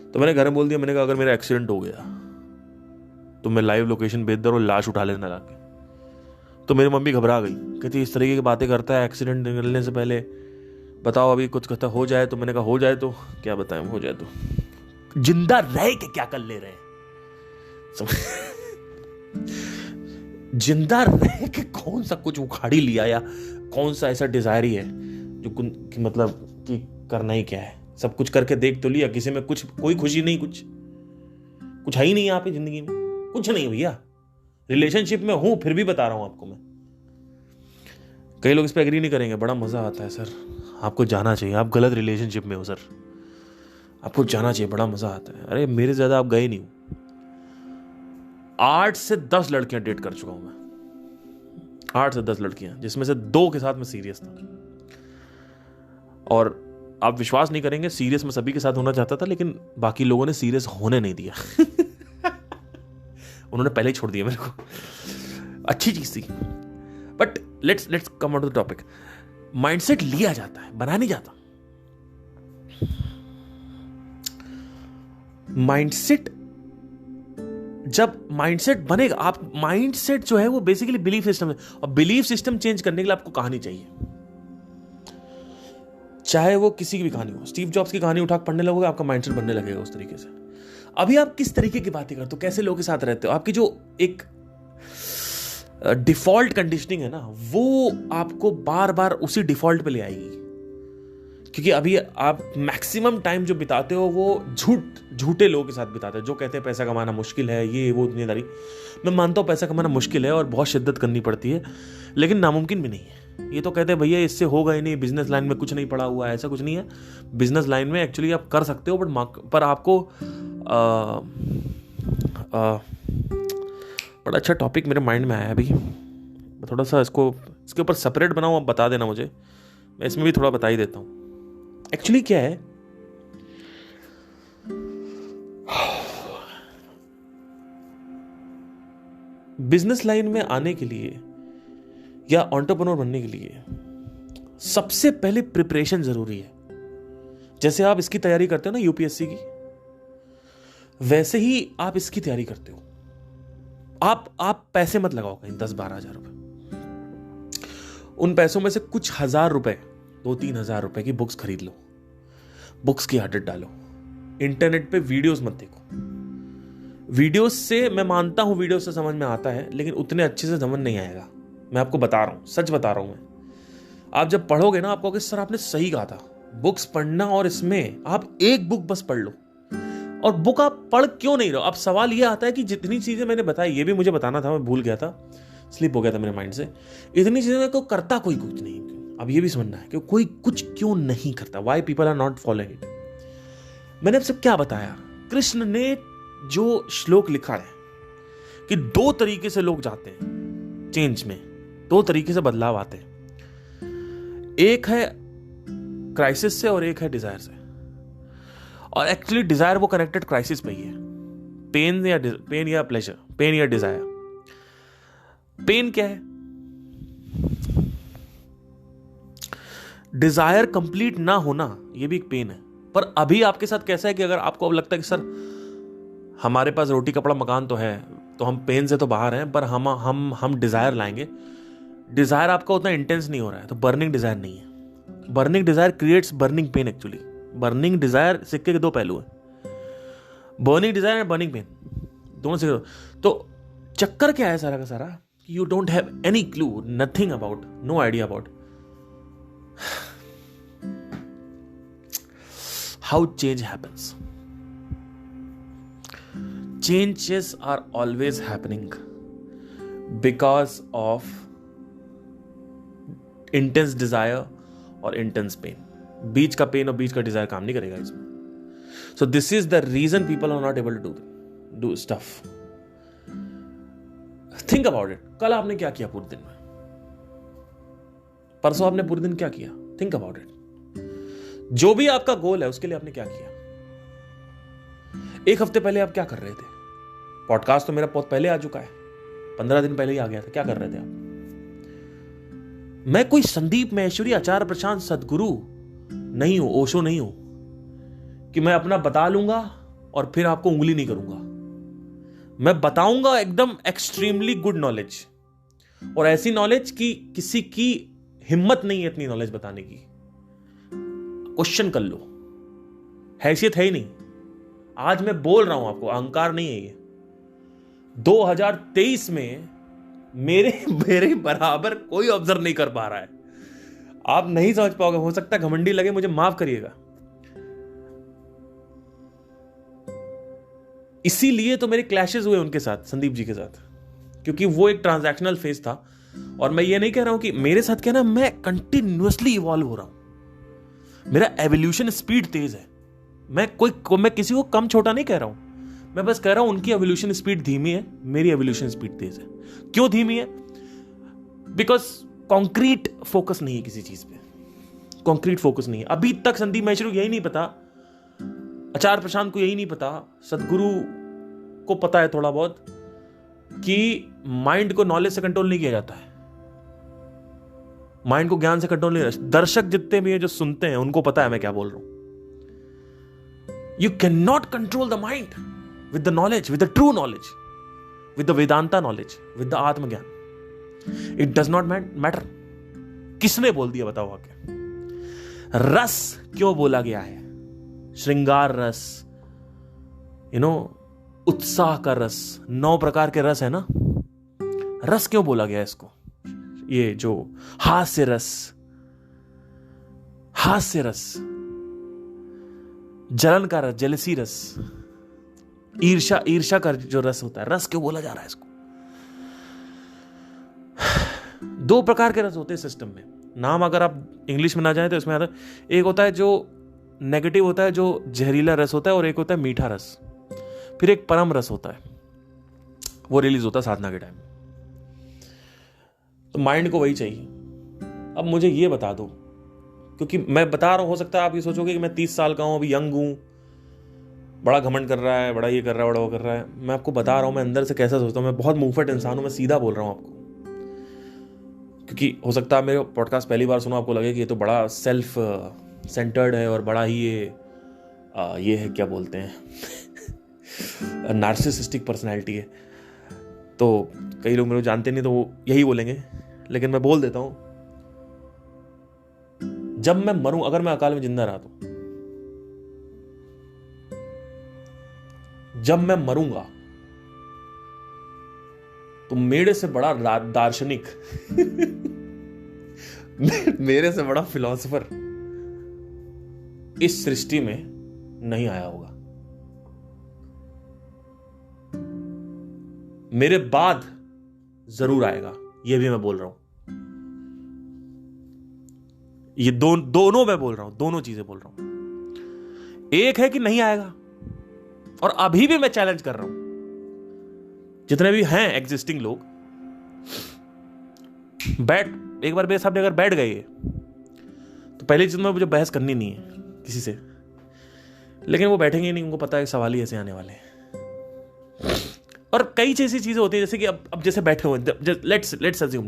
तो मैंने घर में बोल दिया, मैंने कहा अगर मेरा एक्सीडेंट हो गया तो मैं लाइव लोकेशन भेज दे रहा हूँ, लाश उठा लेना लाके। तो मेरी मम्मी घबरा गई, कहती इस तरीके की बातें करता है एक्सीडेंट निकलने से पहले, बताओ अभी कुछ कहता हो जाए तो। मैंने कहा हो जाए तो क्या बताएं, हो जाए तो जिंदा रह के क्या कर ले रहे हैं? जिंदा रह के कौन सा कुछ उखाड़ी लिया, या कौन सा ऐसा डिजायर ही है जो मतलब कि करना ही क्या है? सब कुछ करके देख तो लिया, किसी में कुछ कोई खुशी नहीं, कुछ कुछ है ही नहीं आपकी जिंदगी में, कुछ नहीं भैया। रिलेशनशिप में हूं फिर भी बता रहा हूं आपको मैं। कई लोग इस पर एग्री नहीं करेंगे, बड़ा मजा आता है सर, आपको जाना चाहिए, आप गलत रिलेशनशिप में हो सर, आपको जाना चाहिए, बड़ा मजा आता है। अरे मेरे से ज्यादा आप गए नहीं हो। 8 से 10 लड़कियां डेट कर चुका हूं मैं, 8 से 10 लड़कियां, जिसमें से 2 के साथ मैं सीरियस था। और आप विश्वास नहीं करेंगे, सीरियस मैं सभी के साथ होना चाहता था, लेकिन बाकी लोगों ने सीरियस होने नहीं दिया। उन्होंने पहले ही छोड़ दिया मेरे को। अच्छी चीज थी, but let's come out the topic. Mindset लिया जाता है, बनाया नहीं जाता। माइंडसेट, जब माइंडसेट बनेगा, आप माइंडसेट जो है वो बेसिकली बिलीफ सिस्टम है, और बिलीफ सिस्टम चेंज करने के लिए आपको कहानी चाहिए। चाहे वो किसी की भी कहानी हो, स्टीव जॉब्स की कहानी उठा पढ़ने लगोगे, आपका माइंडसेट बनने लगेगा उस तरीके से। अभी आप किस तरीके की बातें करते हो, कैसे लोगों के साथ रहते हो, आपकी जो एक डिफॉल्ट कंडीशनिंग है ना, वो आपको बार बार उसी डिफॉल्ट पे ले आएगी। क्योंकि अभी आप मैक्सिमम टाइम जो बिताते हो वो झूठे लोगों के साथ बिताते हो, जो कहते हैं पैसा कमाना मुश्किल है, ये वो दुनियादारी। मैं मानता हूं पैसा कमाना मुश्किल है और बहुत शिद्दत करनी पड़ती है, लेकिन नामुमकिन भी नहीं है। ये तो कहते हैं भैया इससे होगा ही नहीं, बिजनेस लाइन में कुछ नहीं पड़ा हुआ है, ऐसा कुछ नहीं है। बिजनेस लाइन में एक्चुअली आप कर सकते हो, पर आपको बड़ा अच्छा टॉपिक मेरे माइंड में आया अभी, मैं थोड़ा सा इसके ऊपर सेपरेट बनाऊं, आप बता देना मुझे, मैं इसमें भी थोड़ा बता ही देता हूं। एक्चुअली क्या है, बिजनेस लाइन में आने के लिए या एंटरप्रेन्योर बनने के लिए सबसे पहले प्रिपरेशन जरूरी है। जैसे आप इसकी तैयारी करते हो ना यूपीएससी की, वैसे ही आप इसकी तैयारी करते हो। आप पैसे मत लगाओ कहीं 10-12 हजार रुपए, उन पैसों में से कुछ हजार रुपए, 2-3 हजार रुपए की बुक्स खरीद लो, बुक्स की आदत डालो। इंटरनेट पे वीडियोस मत देखो। वीडियोस से, मैं मानता हूं वीडियो से समझ में आता है, लेकिन उतने अच्छे से समझ नहीं आएगा। मैं आपको बता रहा हूं, सच बता रहा हूं मैं। आप जब पढ़ोगे ना, आप कहोगे सर आपने सही कहा था, बुक्स पढ़ना, और इसमें आप एक बुक बस पढ़ लो। और बुक आप पढ़ क्यों नहीं रहे हो? अब सवाल ये आता है कि जितनी चीजें मैंने बताई, ये भी मुझे बताना था, मैं भूल गया था, स्लिप हो गया था मेरे माइंड से। इतनी चीजें को करता कोई कुछ नहीं। अब ये भी समझना है कि कोई कुछ क्यों नहीं करता, why people are not following it. मैंने आपसे क्या बताया? कृष्ण ने जो श्लोक लिखा है कि 2 तरीके से लोग जाते हैं चेंज में, 2 तरीके से बदलाव आते हैं। एक है क्राइसिस से और एक है डिजायर से। और एक्चुअली डिजायर वो कनेक्टेड क्राइसिस पे ही है। पेन या प्लेजर, पेन या डिजायर। पेन क्या है? डिजायर कंप्लीट ना होना, ये भी एक पेन है। पर अभी आपके साथ कैसा है कि अगर आपको अब लगता है कि सर हमारे पास रोटी कपड़ा मकान तो है, तो हम पेन से तो बाहर हैं, पर हम डिजायर लाएंगे। डिजायर आपका उतना इंटेंस नहीं हो रहा है, तो बर्निंग डिजायर नहीं है। Burning desire creates burning pain. Actually burning desire सिक्के के 2 पहलू हैं, burning desire and burning pain, दोनों से। तो चक्कर क्या है सारा का सारा? You don't have any clue, nothing about, no idea about how change happens. Changes are always happening because of intense desire और intense pain. बीच का पेन और बीच का डिजायर काम नहीं करेगा इसमें. So this is the reason people are not able to do stuff. Think about it. कल आपने क्या किया पूरे दिन में? परसों आपने पूरे दिन क्या किया? Think about it. जो भी आपका गोल है उसके लिए आपने क्या किया? एक हफ्ते पहले आप क्या कर रहे थे? पॉडकास्ट तो मेरा बहुत पहले आ चुका है, 15 दिन पहले ही आ गया था। क्या कर रहे थे आप? मैं कोई संदीप महेश्वरी, आचार्य प्रशांत सदगुरु नहीं हूं, ओशो नहीं हूं कि मैं अपना बता लूंगा और फिर आपको उंगली नहीं करूंगा। मैं बताऊंगा एकदम एक्सट्रीमली गुड नॉलेज, और ऐसी नॉलेज की किसी की हिम्मत नहीं है इतनी नॉलेज बताने की। क्वेश्चन कर लो, हैसियत है ही नहीं। आज मैं बोल रहा हूं आपको, अहंकार नहीं है ये। 2023 में मेरे बराबर कोई ऑब्जर्व नहीं कर पा रहा है। आप नहीं समझ पाओगे, हो सकता है घमंडी लगे, मुझे माफ करिएगा। इसीलिए तो मेरे क्लैशेस हुए उनके साथ, संदीप जी के साथ, क्योंकि वो एक ट्रांजैक्शनल फेज था। और मैं ये नहीं कह रहा हूं कि मेरे साथ क्या ना, मैं कंटिन्यूअसली इवॉल्व हो रहा हूं, मेरा एवोल्यूशन स्पीड तेज है। मैं किसी को कम छोटा नहीं कह रहा हूं, मैं बस कह रहा हूं उनकी एवोल्यूशन स्पीड धीमी है, मेरी एवोल्यूशन स्पीड तेज है। क्यों धीमी है? बिकॉज कॉन्क्रीट फोकस नहीं है किसी चीज पे, कॉन्क्रीट फोकस नहीं है। अभी तक संदीप महेश्वरी को यही नहीं पता, आचार्य प्रशांत को यही नहीं पता, सदगुरु को पता है थोड़ा बहुत, कि माइंड को नॉलेज से कंट्रोल नहीं किया जाता है, माइंड को ज्ञान से कंट्रोल नहीं। दर्शक जितने भी हैं जो सुनते हैं उनको पता है मैं क्या बोल रहा हूं। You can not control the mind with the knowledge, with the true knowledge, with the Vedanta knowledge, with the आत्मज्ञान। इट डज नॉट मैटर किसने बोल दिया, बताओ आके। रस क्यों बोला गया है? श्रृंगार रस, उत्साह का रस, 9 प्रकार के रस है ना। रस क्यों बोला गया है इसको? ये जो हास्य रस, जलन का रस, जेलसी रस, ईर्ष्या का जो रस होता है, रस क्यों बोला जा रहा है इसको? 2 प्रकार के रस होते हैं सिस्टम में। नाम अगर आप इंग्लिश में ना जाए तो इसमें आता है, एक होता है जो नेगेटिव होता है, जो जहरीला रस होता है, और एक होता है मीठा रस। फिर एक परम रस होता है, वो रिलीज होता है साधना के टाइम। तो माइंड को वही चाहिए। अब मुझे ये बता दो, क्योंकि मैं बता रहा हूं, हो सकता है आप ये सोचोगे कि मैं 30 साल का हूं, अभी यंग हूं, बड़ा घमंड कर रहा है, बड़ा ये कर रहा है, बड़ा वो कर रहा है। मैं आपको बता रहा हूं मैं अंदर से कैसा सोचता हूं। मैं बहुत मुंहफट इंसान हूं, मैं सीधा बोल रहा हूं आपको, क्योंकि हो सकता है मेरे पॉडकास्ट पहली बार सुनो, आपको लगे कि ये तो बड़ा सेल्फ सेंटर्ड है और बड़ा ही ये है, क्या बोलते हैं, नार्सिसिस्टिक पर्सनैलिटी है। तो कई लोग मेरे को जानते नहीं तो वो यही बोलेंगे, लेकिन मैं बोल देता हूं, जब मैं मरूं, अगर मैं अकाल में जिंदा रहा तो, जब मैं मरूंगा तो मेरे से बड़ा दार्शनिक मेरे से बड़ा फिलॉसफर इस सृष्टि में नहीं आया होगा। मेरे बाद जरूर आएगा, ये भी मैं बोल रहा हूं। ये दोनों मैं बोल रहा हूं, दोनों चीजें बोल रहा हूं। एक है कि नहीं आएगा, और अभी भी मैं चैलेंज कर रहा हूं जितने भी हैं एग्जिस्टिंग लोग, एक बार मेरे सामने अगर बैठ गए तो पहली चीज में मुझे बहस करनी नहीं है किसी से, लेकिन वो बैठेंगे नहीं, उनको पता है सवाल ही ऐसे आने वाले हैं। और कई ऐसी चीजें होती है, जैसे कि अब जैसे बैठे हुए, लेट्स अज्यूम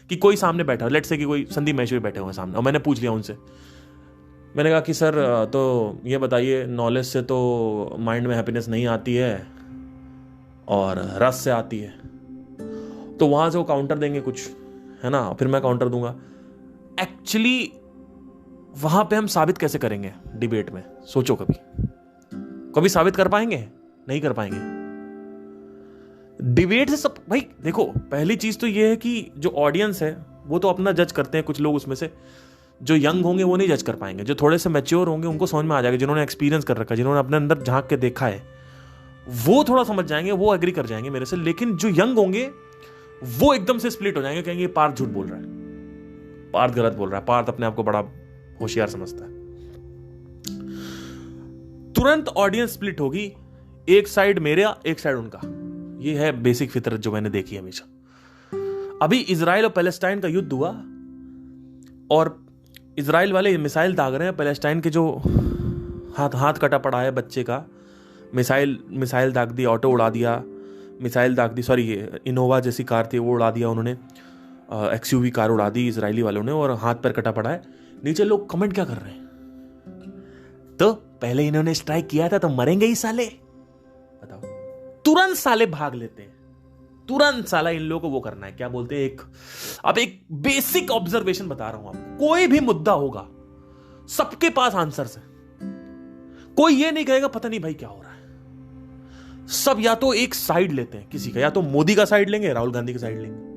कि कोई सामने बैठा है, लेट्स से कि कोई संदीप महेश्वरी बैठे हुए हैं सामने, और मैंने पूछ लिया उनसे, मैंने कहा कि सर तो ये बताइए, नॉलेज से तो माइंड में हैप्पीनेस नहीं आती है और रस से आती है, तो वहां से वो काउंटर देंगे कुछ, है ना, फिर मैं काउंटर दूंगा। एक्चुअली वहां पे हम साबित कैसे करेंगे डिबेट में? सोचो, कभी साबित कर पाएंगे? नहीं कर पाएंगे। डिबेट से सब, भाई देखो, पहली चीज तो ये है कि जो ऑडियंस है वो तो अपना जज करते हैं कुछ लोग, उसमें से जो यंग होंगे वो नहीं जज कर पाएंगे, जो थोड़े से मैच्योर होंगे उनको समझ में आ जाएगा, जिन्होंने एक्सपीरियंस कर रखा है, जिन्होंने अपने अंदर झांक के देखा है, वो थोड़ा समझ जाएंगे, वो एग्री कर जाएंगे मेरे से। लेकिन जो यंग होंगे वो एकदम से स्प्लिट हो जाएंगे, कहेंगे पार्थ झूठ बोल रहा है, पार्थ गलत बोल रहा है, पार्थ अपने आप को बड़ा होशियार समझता है। तुरंत ऑडियंस स्प्लिट होगी, एक साइड मेरा, एक साइड उनका। ये है बेसिक फितरत जो मैंने देखी हमेशा। अभी इजराइल और पैलेस्टाइन का युद्ध हुआ, और इजराइल वाले मिसाइल दाग रहे हैं, पैलेस्टाइन के जो हाथ कटा पड़ा है बच्चे का, मिसाइल दाग दी, ऑटो उड़ा दिया, मिसाइल दाग दी, सॉरी ये इनोवा जैसी कार थी वो उड़ा दिया उन्होंने, एक्सयूवी कार उड़ा दी इजरायली वालों ने, और हाथ पैर कटा पड़ा है। नीचे लोग कमेंट क्या कर रहे हैं? तो पहले इन्होंने स्ट्राइक किया था तो मरेंगे ही साले, बताओ। तुरंत साले भाग लेते हैं, तुरंत साला इन लोगों को वो करना है, क्या बोलते हैं, अब एक बेसिक ऑब्जर्वेशन बता रहा हूं आपको। कोई भी मुद्दा होगा, सबके पास आंसर्स है, कोई ये नहीं कहेगा पता नहीं भाई क्या हो रहा है। सब या तो एक साइड लेते हैं किसी का, या तो मोदी का साइड लेंगे, राहुल गांधी का साइड लेंगे।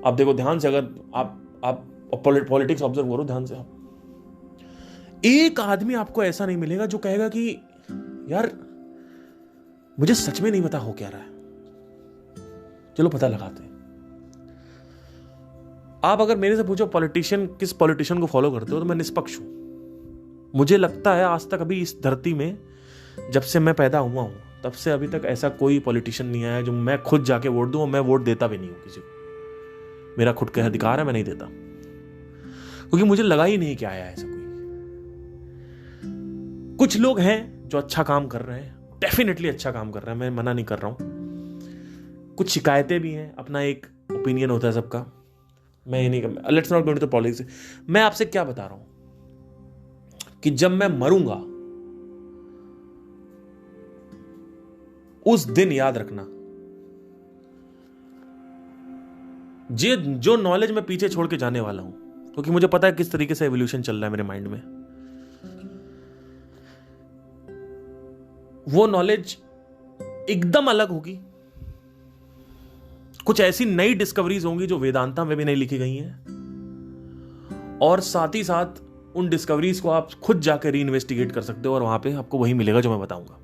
आप देखो ध्यान से, अगर आप पॉलिटिक्स ऑब्जर्व करो ध्यान से, आप एक आदमी आपको ऐसा नहीं मिलेगा जो कहेगा कि यार मुझे सच में नहीं पता हो क्या रहा है, चलो पता लगाते हैं। आप अगर मेरे से पूछो किस पॉलिटिशियन को फॉलो करते हो, तो मैं निष्पक्ष हूं। मुझे लगता है आज तक अभी इस धरती में, जब से मैं पैदा हुआ हूं तब से अभी तक ऐसा कोई पॉलिटिशियन नहीं आया जो मैं खुद जाके वोट दूं, और मैं वोट देता भी नहीं हूं किसी को। मेरा खुद का अधिकार है, मैं नहीं देता, क्योंकि मुझे लगा ही नहीं कि आया ऐसा कोई। कुछ लोग हैं जो अच्छा काम कर रहे हैं, डेफिनेटली अच्छा काम कर रहे हैं, मैं मना नहीं कर रहा हूं। कुछ शिकायतें भी हैं, अपना एक ओपिनियन होता है सबका, मैं ये नहीं कर, let's not go into the politics. मैं आपसे क्या बता रहा हूं कि जब मैं मरूंगा उस दिन याद रखना, जो नॉलेज मैं पीछे छोड़ के जाने वाला हूं, क्योंकि मुझे पता है किस तरीके से एवोल्यूशन चल रहा है मेरे माइंड में, वो नॉलेज एकदम अलग होगी। कुछ ऐसी नई डिस्कवरीज होंगी जो वेदांता में भी नहीं लिखी गई हैं, और साथ ही साथ उन डिस्कवरीज को आप खुद जाकर री इन्वेस्टिगेट कर सकते हो, और वहां पे आपको वही मिलेगा जो मैं बताऊंगा।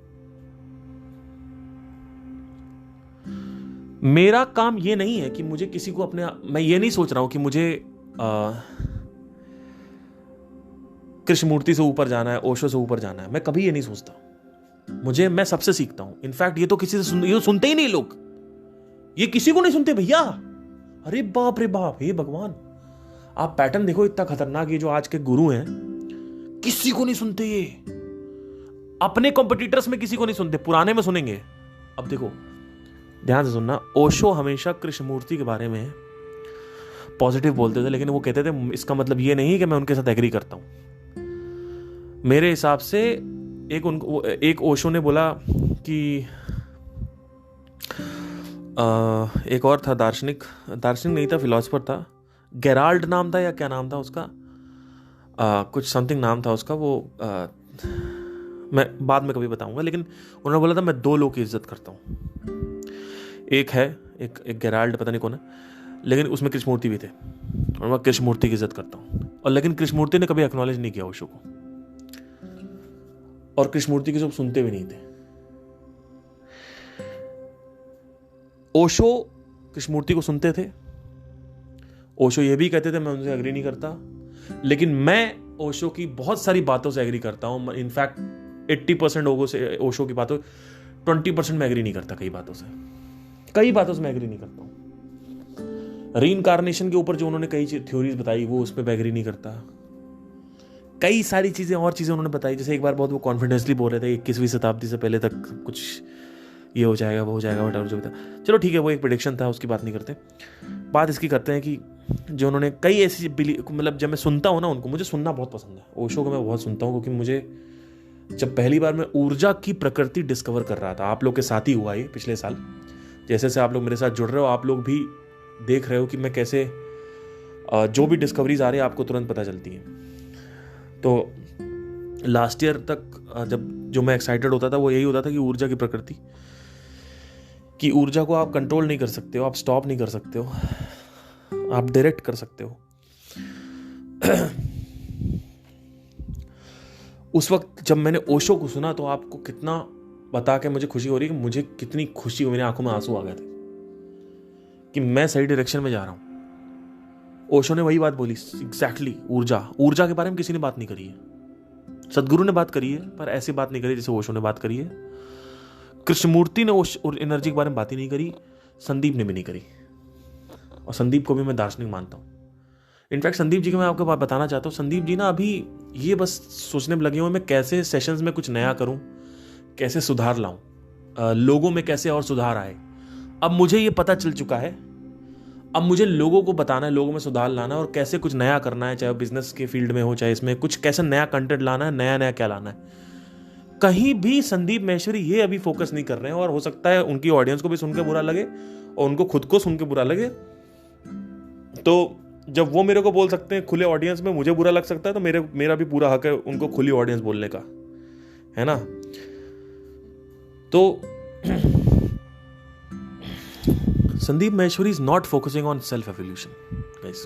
मेरा काम ये नहीं है कि मुझे किसी को मैं ये नहीं सोच रहा हूं कि मुझे कृष्णमूर्ति से ऊपर जाना है, ओशो से ऊपर जाना है। मैं कभी ये नहीं सोचता। मैं सबसे सीखता हूं। इनफैक्ट ये तो किसी से ये सुनते ही नहीं लोग, ये किसी को नहीं सुनते भैया। अरे बाप रे बाप, हे भगवान, आप पैटर्न देखो, इतना खतरनाक। ये जो आज के गुरु हैं, किसी को नहीं सुनते ये। अपने कॉम्पिटिटर्स में किसी को नहीं सुनते, पुराने में सुनेंगे। अब देखो, ध्यान से सुनना, ओशो हमेशा कृष्णमूर्ति के बारे में पॉजिटिव बोलते थे, लेकिन वो कहते थे इसका मतलब ये नहीं कि मैं उनके साथ एग्री करता हूं। मेरे हिसाब से एक ओशो ने बोला कि एक और था दार्शनिक नहीं था, फिलोसफर था, गेराल्ड नाम था या क्या नाम था उसका, कुछ समथिंग नाम था उसका, वो मैं बाद में कभी बताऊंगा। लेकिन उन्होंने बोला था मैं दो लोगों की इज्जत करता हूं। एक गेराल्ड, पता नहीं कौन है, लेकिन उसमें कृष्णमूर्ति भी थे, और मैं कृष्णमूर्ति की इज्जत करता हूं। और लेकिन कृष्णमूर्ति ने कभी एक्नॉलेज नहीं किया ओशो को, और कृष्णमूर्ति की सब सुनते भी नहीं थे। ओशो कृष्णमूर्ति को सुनते थे, ओशो ये भी कहते थे मैं उनसे एग्री नहीं करता, लेकिन मैं ओशो की बहुत सारी बातों से एग्री करता हूं। इनफैक्ट 80% लोगों से ओशो की बातों, 20% में एग्री नहीं करता। कई बातों से मैं एग्री नहीं करता हूं। रीइंकार्नेशन के ऊपर जो उन्होंने कई थ्योरीज बताई, वो उस पर एग्री नहीं करता। कई सारी चीजें उन्होंने बताई, जैसे एक बार बहुत वो कॉन्फिडेंसली बोल रहे थे 21वीं शताब्दी से पहले तक कुछ ये हो जाएगा, वो हो जाएगा, वट जो भी था। चलो ठीक है, वो एक प्रेडिक्शन था, उसकी बात नहीं करते। बात इसकी करते हैं कि जो उन्होंने कई ऐसी मतलब जब मैं सुनता हूँ ना उनको, मुझे सुनना बहुत पसंद है। ओशो को मैं बहुत सुनता हूँ, क्योंकि मुझे जब पहली बार मैं ऊर्जा की प्रकृति डिस्कवर कर रहा था, आप लोग के साथ ही हुआ ये पिछले साल, जैसे से आप लोग मेरे साथ जुड़ रहे हो, आप लोग भी देख रहे हो कि मैं कैसे जो भी डिस्कवरीज आ रही है आपको तुरंत पता चलती है। तो लास्ट ईयर तक जो मैं एक्साइटेड होता था वो यही होता था कि ऊर्जा की प्रकृति की ऊर्जा को आप कंट्रोल नहीं कर सकते हो, आप स्टॉप नहीं कर सकते हो, आप डायरेक्ट कर सकते हो। उस वक्त जब मैंने ओशो को सुना तो आपको कितना बता के मुझे खुशी हो रही है कि मुझे कितनी खुशी हुई, मेरी आंखों में आंसू आ गए थे कि मैं सही डायरेक्शन में जा रहा हूं। ओशो ने वही बात बोली एग्जैक्टली। ऊर्जा के बारे में किसी ने बात नहीं करी है। सदगुरु ने बात करी है, पर ऐसी बात नहीं करी जैसे ओशो ने बात करी है। कृष्णमूर्ति ने एनर्जी के बारे में बात ही नहीं करी, संदीप ने भी नहीं करी, और संदीप को भी मैं दार्शनिक मानता हूं। इनफैक्ट संदीप जी को मैं आपको बात बताना चाहता हूं। संदीप जी ना अभी ये बस सोचने में लगे हुए मैं कैसे सेशंस में कुछ नया करूं, कैसे सुधार लाऊं, लोगों में कैसे और सुधार आए। अब मुझे ये पता चल चुका है, अब मुझे लोगों को बताना है, लोगों में सुधार लाना है, और कैसे कुछ नया करना है, चाहे बिजनेस के फील्ड में हो, चाहे इसमें कुछ कैसे नया कंटेंट लाना है, नया क्या लाना है। कहीं भी संदीप माहेश्वरी ये अभी फोकस नहीं कर रहे हैं, और हो सकता है उनकी ऑडियंस को भी सुन के बुरा लगे और उनको खुद को सुन के बुरा लगे। तो जब वो मेरे को बोल सकते हैं खुले ऑडियंस में, मुझे बुरा लग सकता है, तो मेरा भी पूरा हक है उनको खुली ऑडियंस बोलने का, है ना। तो Sandeep Maheshwari is not focusing on self evolution guys.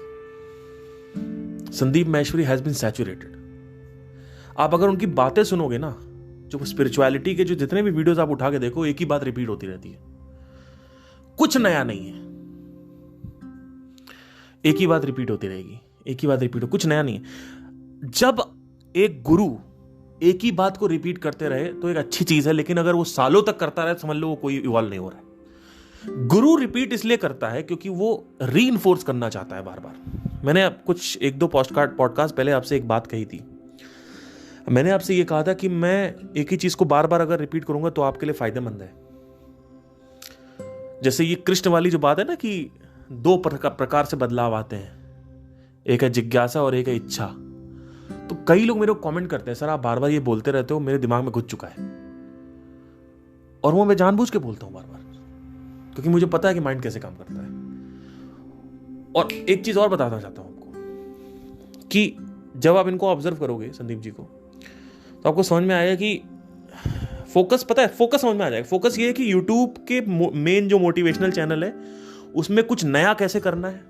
Sandeep Maheshwari has been saturated. आप अगर उनकी बातें सुनोगे ना, जो स्पिरिचुअलिटी के जो जितने भी वीडियोस आप उठा के देखो, एक ही बात रिपीट होती रहती है, कुछ नया नहीं है। एक ही बात रिपीट होती रहेगी, एक ही बात रिपीट हो, कुछ नया नहीं है। जब एक गुरु एक ही बात को रिपीट करते रहे तो एक अच्छी चीज है, लेकिन अगर वो सालों तक करता रहे समझ लो वो कोई इवॉल्व नहीं हो रहा है। गुरु रिपीट इसलिए करता है क्योंकि वो रीइंफोर्स करना चाहता है बार बार। मैंने कुछ एक दो पॉडकास्ट पहले आपसे एक बात कही थी। मैंने आपसे ये कहा था कि मैं एक ही चीज को बार बार अगर रिपीट करूंगा तो आपके लिए फायदेमंद है। जैसे ये कृष्ण वाली जो बात है ना कि दो प्रकार से बदलाव आते हैं, एक है जिज्ञासा और एक है इच्छा। तो कई लोग मेरे को कमेंट करते हैं, सर आप बार बार ये बोलते रहते हो, मेरे दिमाग में घुस चुका है। और वो मैं जानबूझ के बोलता हूं बार बार, क्योंकि मुझे पता है कि माइंड कैसे काम करता है। और एक चीज और बताना चाहता हूं आपको कि जब आप इनको ऑब्जर्व करोगे संदीप जी को, तो आपको समझ में आएगा कि फोकस, पता है फोकस समझ में आ जाएगा। फोकस ये है कि यूट्यूब के मेन जो मोटिवेशनल चैनल है उसमें कुछ नया कैसे करना है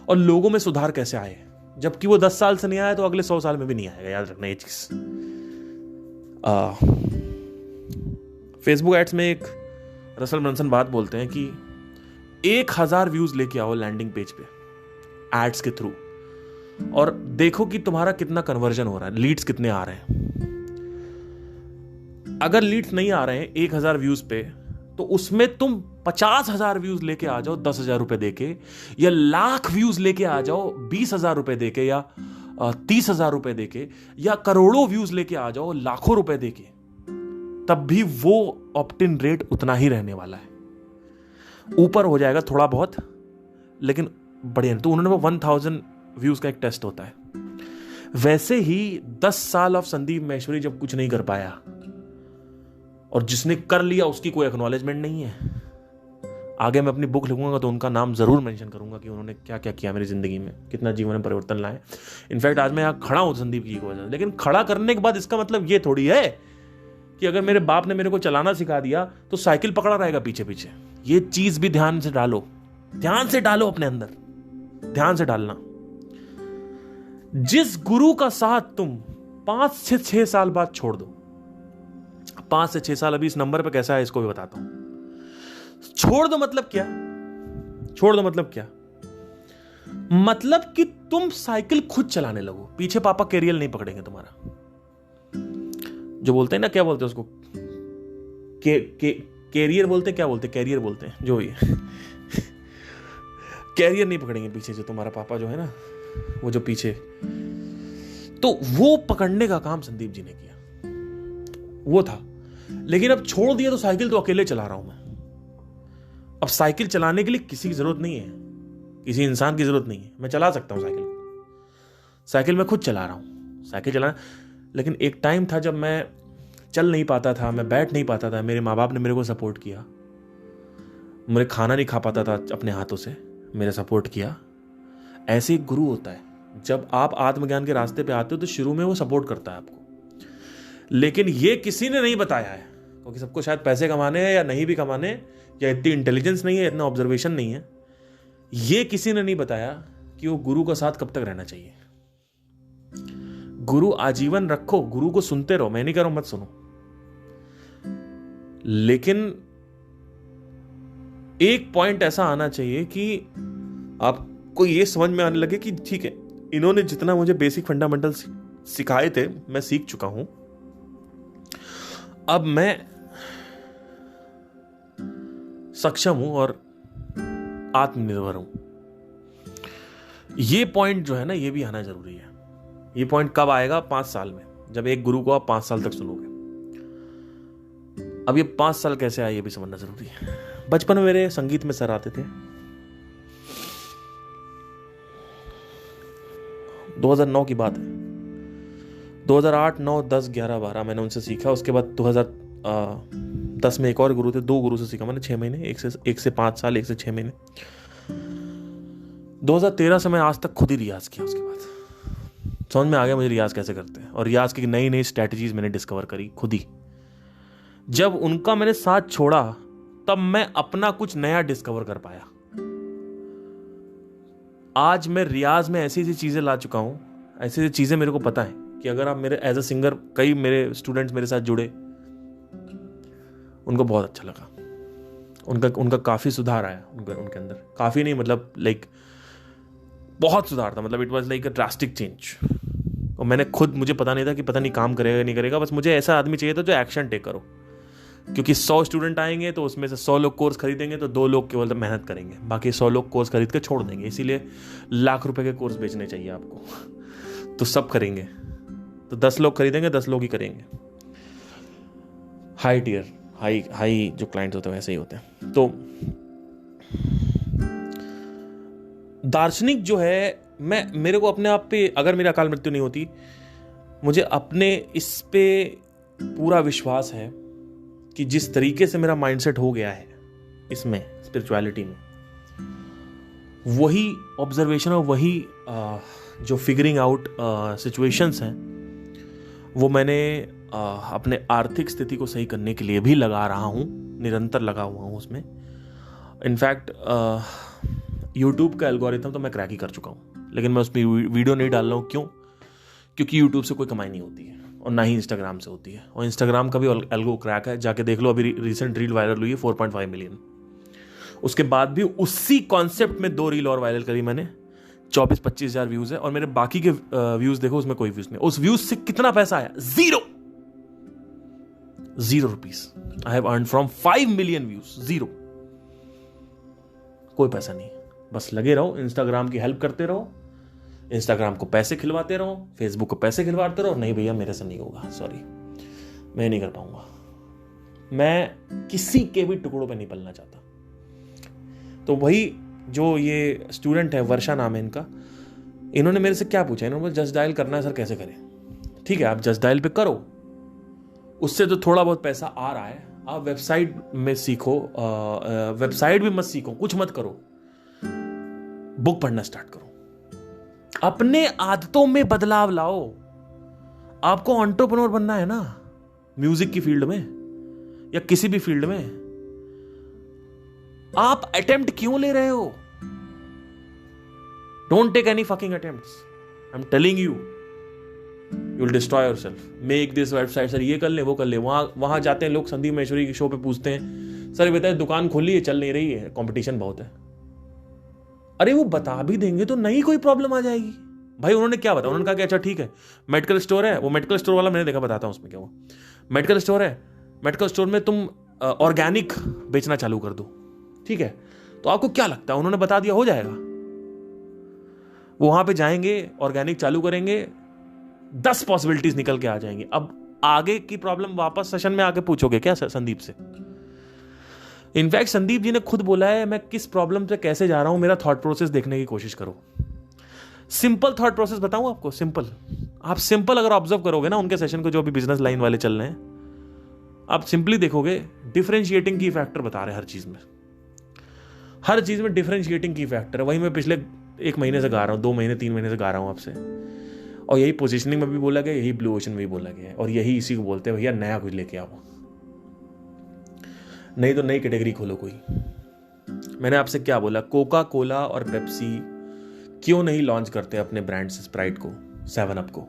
और लोगों में सुधार कैसे आए। जबकि वो 10 साल से नहीं आया तो अगले 100 साल में भी नहीं आएगा, याद रखना ये चीज। फेसबुक एड्स में एक रसल ब्रंसन बात बोलते हैं कि 1000 व्यूज लेके आओ लैंडिंग पेज पे एड्स के थ्रू, और देखो कि तुम्हारा कितना कन्वर्जन हो रहा है, लीड्स कितने आ रहे हैं। अगर लीड्स नहीं आ रहे हैं 1000 व्यूज पे, तो उसमें तुम 50,000 व्यूज लेके आ जाओ 10,000 रुपए देके, या लाख व्यूज लेके आ जाओ 20,000 रुपए देके, या 30,000 रुपए देके, या करोड़ों व्यूज लेके आ जाओ लाखों रुपए देके, तब भी वो ऑप्टिन रेट उतना ही रहने वाला है। ऊपर हो जाएगा थोड़ा बहुत, लेकिन बढ़िया। तो उन्होंने 1000 व्यूज का एक टेस्ट होता है। वैसे ही 10 साल ऑफ संदीप महेश्वरी जब कुछ नहीं कर पाया, और जिसने कर लिया उसकी कोई एक्नॉलेजमेंट नहीं है। आगे मैं अपनी बुक लिखूंगा तो उनका नाम जरूर मेंशन करूंगा कि उन्होंने क्या क्या किया मेरी जिंदगी में, कितना जीवन में परिवर्तन लाए। इनफैक्ट आज मैं यहां खड़ा हूं संदीप जी की वजह से। लेकिन खड़ा करने के बाद इसका मतलब ये थोड़ी है कि अगर मेरे बाप ने मेरे को चलाना सिखा दिया तो साइकिल पकड़ा रहेगा पीछे पीछे। ये चीज भी ध्यान से डालो, ध्यान से डालो अपने अंदर, ध्यान से डालना। जिस गुरु का साथ तुम 5 से 6 साल बाद छोड़ दो, 5 से 6 साल, अभी इस नंबर पे कैसा है इसको भी बताता हूं। छोड़ दो मतलब क्या? छोड़ दो मतलब क्या? मतलब कि तुम साइकिल खुद चलाने लगो, पीछे पापा कैरियर नहीं पकड़ेंगे तुम्हारा। जो बोलते हैं ना, क्या बोलते हैं उसको, कैरियर बोलते हैं, क्या बोलते हैं, कैरियर बोलते हैं, जो भी कैरियर नहीं पकड़ेंगे पीछे जो तुम्हारा पापा जो है ना, वो जो पीछे। तो वो पकड़ने का काम संदीप जी ने किया, वो था। लेकिन अब छोड़ दिया तो साइकिल तो अकेले चला रहा हूं मैं। अब साइकिल चलाने के लिए किसी की जरूरत नहीं है, किसी इंसान की जरूरत नहीं है। मैं चला सकता हूं साइकिल, साइकिल मैं खुद चला रहा हूं, साइकिल चलाना। लेकिन एक टाइम था जब मैं चल नहीं पाता था, मैं बैठ नहीं पाता था। मेरे माँ बाप ने मेरे को सपोर्ट किया। मेरे खाना नहीं खा पाता था अपने हाथों से, मेरा सपोर्ट किया। ऐसे एक गुरु होता है, जब आप आत्मज्ञान के रास्ते पे आते हो तो शुरू में वो सपोर्ट करता है आपको। लेकिन ये किसी ने नहीं बताया है, क्योंकि सबको शायद पैसे कमाने हैं या नहीं भी कमाने, या इतनी इंटेलिजेंस नहीं है, इतना ऑब्जर्वेशन नहीं है। ये किसी ने नहीं बताया कि वो गुरु का साथ कब तक रहना चाहिए। गुरु आजीवन रखो, गुरु को सुनते रहो, मैं नहीं कह रहा हूं मत सुनो। लेकिन एक पॉइंट ऐसा आना चाहिए कि आपको ये समझ में आने लगे कि ठीक है, इन्होंने जितना मुझे बेसिक फंडामेंटल सिखाए थे मैं सीख चुका हूं। अब मैं सक्षम हूं और आत्मनिर्भर हूं। ये पॉइंट जो है ना, ये भी आना जरूरी है। ये पॉइंट कब आएगा? 5 साल में, जब एक गुरु को आप 5 साल तक सुनोगे। अब ये 5 साल कैसे आए ये भी समझना जरूरी है। बचपन में मेरे संगीत में सर आते थे। 2009 की बात है। 2008, 9, 10, 11, 12 मैंने उनसे सीखा। उसके बाद 2010 में एक और गुरु थे, 2 गुरु से सीखा मैंने 6 महीने, एक से 5 साल, एक से 6 महीने। 2013 से मैं आज तक खुद ही रियाज किया। उसके बाद समझ में आ गया मुझे रियाज कैसे करते हैं, और रियाज की नई नई स्ट्रैटेजीज मैंने डिस्कवर करी खुद ही। जब उनका मैंने साथ छोड़ा तब मैं अपना कुछ नया डिस्कवर कर पाया। आज मैं रियाज में ऐसी ऐसी चीजें ला चुका हूं, ऐसी ऐसी चीजें मेरे को पता है कि अगर आप मेरे एज अ सिंगर, कई मेरे स्टूडेंट्स मेरे साथ जुड़े, उनको बहुत अच्छा लगा, उनका काफ़ी सुधार आया उनके अंदर, काफ़ी नहीं मतलब लाइक बहुत सुधार था, मतलब it was like a drastic change. और मैंने खुद, मुझे पता नहीं था कि पता नहीं काम करेगा नहीं करेगा, बस मुझे ऐसा आदमी चाहिए था जो एक्शन टेक करो, क्योंकि 100 स्टूडेंट आएंगे तो उसमें से 100 लोग कोर्स खरीदेंगे तो 2 लोग केवल मेहनत करेंगे, बाकी 100 लोग कोर्स खरीद के छोड़ देंगे। इसीलिए लाख रुपए के कोर्स बेचने चाहिए आपको तो सब करेंगे, तो 10 लोग खरीदेंगे, 10 लोग ही करेंगे। हाई टियर, हाई जो क्लाइंट्स होते हैं वैसे ही होते हैं। तो दार्शनिक जो है, मेरे को अपने आप पे, अगर मेरी अकाल मृत्यु नहीं होती, मुझे अपने इस पे पूरा विश्वास है कि जिस तरीके से मेरा माइंडसेट हो गया है इसमें, स्पिरिचुअलिटी में, वही ऑब्जर्वेशन और वही जो फिगरिंग आउट सिचुएशंस हैं, वो मैंने अपने आर्थिक स्थिति को सही करने के लिए भी लगा रहा हूँ, निरंतर लगा हुआ हूँ उसमें। इनफैक्ट यूट्यूब का एल्गोरिथम तो मैं क्रैक ही कर चुका हूँ, लेकिन मैं उसमें वीडियो नहीं डाल रहा हूँ। क्यों? क्योंकि यूट्यूब से कोई कमाई नहीं होती है और ना ही इंस्टाग्राम से होती है, और इंस्टाग्राम का भी एल्गो क्रैक है, जाके देख लो। अभी रिसेंट रील वायरल हुई है 4.5 मिलियन। उसके बाद भी उसी कॉन्सेप्ट में 2 रील और वायरल करी मैंने, 24-25 हज़ार व्यूज है, और मेरे बाकी के व्यूज देखो, उसमें कोई व्यूज नहीं। उस व्यूज से कितना पैसा आया? Zero rupees. I have earned from 5 million views, zero, कोई पैसा नहीं। बस लगे रहो, इंस्टाग्राम की हेल्प करते रहो, इंस्टाग्राम को पैसे खिलवाते रहो, फेसबुक को पैसे खिलवाते रहो। नहीं भैया, मेरे से नहीं होगा, सॉरी, मैं नहीं कर पाऊंगा। मैं किसी के भी टुकड़ों पे नहीं पलना चाहता। तो वही जो ये स्टूडेंट है, वर्षा नाम है इनका, इन्होंने मेरे से क्या पूछा, इन्होंने जस्ट डायल करना है सर, कैसे करें? ठीक है, आप जस्ट डायल पे करो, उससे तो थोड़ा बहुत पैसा आ रहा है। आप वेबसाइट में सीखो, वेबसाइट भी मत सीखो, कुछ मत करो, बुक पढ़ना स्टार्ट करो, अपने आदतों में बदलाव लाओ। आपको एंटरप्रेन्योर बनना है ना, म्यूजिक की फील्ड में या किसी भी फील्ड में, आप अटेम्प्ट क्यों ले रहे हो? Don't take any fucking attempts, I am telling you, you will destroy yourself. Make this website, sir ये कर ले, वो कर ले। वहां जाते हैं लोग, संदीप महेश्वरी के शो पे पूछते हैं, सर बताए दुकान खोली है, चल नहीं रही है, कंपटीशन बहुत है। अरे वो बता भी देंगे तो नहीं कोई प्रॉब्लम आ जाएगी भाई। उन्होंने क्या बताया? उन्होंने कहा कि अच्छा ठीक है, मेडिकल स्टोर है, वो मेडिकल स्टोर वाला मैंने देखा, बताता हूं उसमें क्या हुआ। मेडिकल स्टोर है, मेडिकल स्टोर में तुम ऑर्गेनिक बेचना चालू कर दो, ठीक है, तो आपको क्या लगता है? उन्होंने बता दिया हो जाएगा। वो वहां पे जाएंगे, ऑर्गेनिक चालू करेंगे, 10 पॉसिबिलिटीज निकल के आ जाएंगी। अब आगे की प्रॉब्लम वापस सेशन में आके पूछोगे क्या संदीप से? इनफैक्ट संदीप जी ने खुद बोला है, मैं किस प्रॉब्लम से कैसे जा रहा हूं, मेरा थॉट प्रोसेस देखने की कोशिश करो। सिंपल थॉट प्रोसेस बताऊं आपको, सिंपल। आप सिंपल अगर ऑब्जर्व करोगे ना उनके सेशन को, जो भी बिजनेस लाइन वाले चल रहे हैं, आप सिंपली देखोगे डिफरेंशिएटिंग की फैक्टर बता रहे हैं हर चीज में डिफरेंशिएटिंग की फैक्टर है। वही मैं पिछले 1 महीने से गा रहा हूं, 2 महीने 3 महीने से गा रहा हूं आपसे, और यही पोजिशनिंग में भी बोला गया, यही ब्लू ओशन में भी बोला गया है, और यही इसी को बोलते हैं भैया नया कुछ लेके आओ, नहीं तो नई कैटेगरी खोलो कोई। मैंने आपसे क्या बोला, कोका कोला और पेप्सी क्यों नहीं लॉन्च करते अपने ब्रांड से, स्प्राइट को, 7 अप को?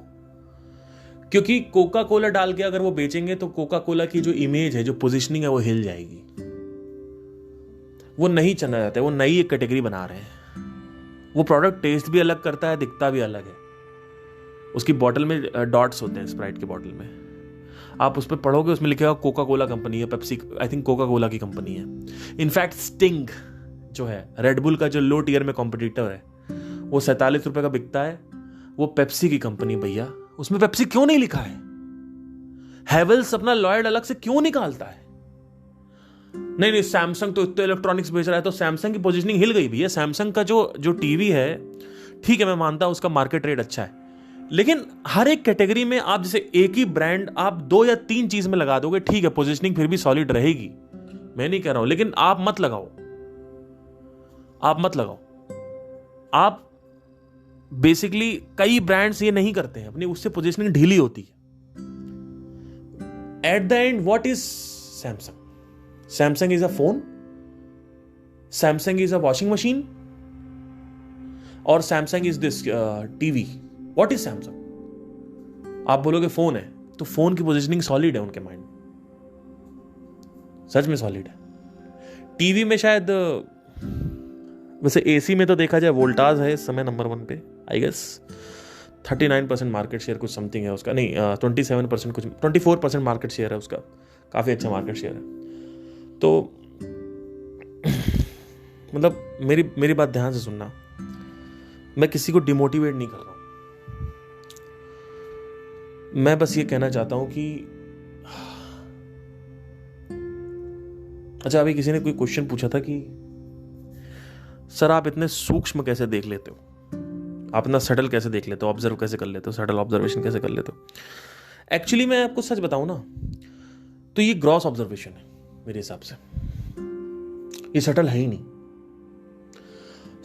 क्योंकि कोका कोला डाल के अगर वो बेचेंगे तो कोका कोला की जो इमेज है, जो पोजीशनिंग है, वो हिल जाएगी। वो नहीं चलना चाहते, वो नई एक कैटेगरी बना रहे हैं। वो प्रोडक्ट टेस्ट भी अलग करता है, दिखता भी अलग है। उसकी बॉटल में डॉट्स होते हैं, स्प्राइट की बॉटल में आप उस पर पढ़ोगे, उसमें लिखेगा कोका कोला कंपनी है, Pepsi I think Coca Cola की कंपनी है। इनफैक्ट स्टिंग जो है, रेडबुल का जो लो टियर में कॉम्पिटिटर है, वो 47 रुपए का बिकता है, वो पेप्सी की कंपनी भैया, उसमें पेप्सी क्यों नहीं लिखा है? हैवेल्स अपना लॉयड अलग से क्यों निकालता है? नहीं, सैमसंग तो इतने इलेक्ट्रॉनिक्स बेच रहा है, तो सैमसंग की पोजीशनिंग हिल गई भैया। सैमसंग का जो टीवी है, ठीक है, मैं मानता हूं उसका मार्केट रेट अच्छा है, लेकिन हर एक कैटेगरी में आप जैसे एक ही ब्रांड आप 2 या 3 चीज में लगा दोगे, ठीक है, पोजीशनिंग फिर भी सॉलिड रहेगी, मैं नहीं कह रहा हूं, लेकिन आप मत लगाओ। आप बेसिकली कई ब्रांड्स ये नहीं करते हैं, अपनी उससे पोजीशनिंग ढीली होती है। At the end what is Samsung? Samsung is a phone, Samsung is a washing machine, और Samsung is this TV. What is Samsung? आप बोलोगे फोन है, तो फोन की पोजीशनिंग सॉलिड है उनके माइंड, सच में सॉलिड है। टीवी में शायद, वैसे एसी में तो देखा जाए वोल्टास है इस समय नंबर 1 पे, आई गेस 39% मार्केट शेयर कुछ समथिंग है उसका, नहीं 27% कुछ 24% मार्केट शेयर है उसका, काफ़ी अच्छा मार्केट शेयर है। तो मतलब मेरी बात ध्यान से सुनना, मैं किसी को डिमोटिवेट नहीं कर रहा हूँ, मैं बस ये कहना चाहता हूँ कि अच्छा, अभी किसी ने कोई क्वेश्चन पूछा था कि सर आप इतने सूक्ष्म कैसे देख लेते हो, आप इतना सटल कैसे देख लेते हो, ऑब्जर्व कैसे कर लेते हो, सटल ऑब्जर्वेशन कैसे कर लेते हो। एक्चुअली मैं आपको सच बताऊं ना, तो ये ग्रॉस ऑब्जर्वेशन है मेरे हिसाब से, ये सटल है ही नहीं।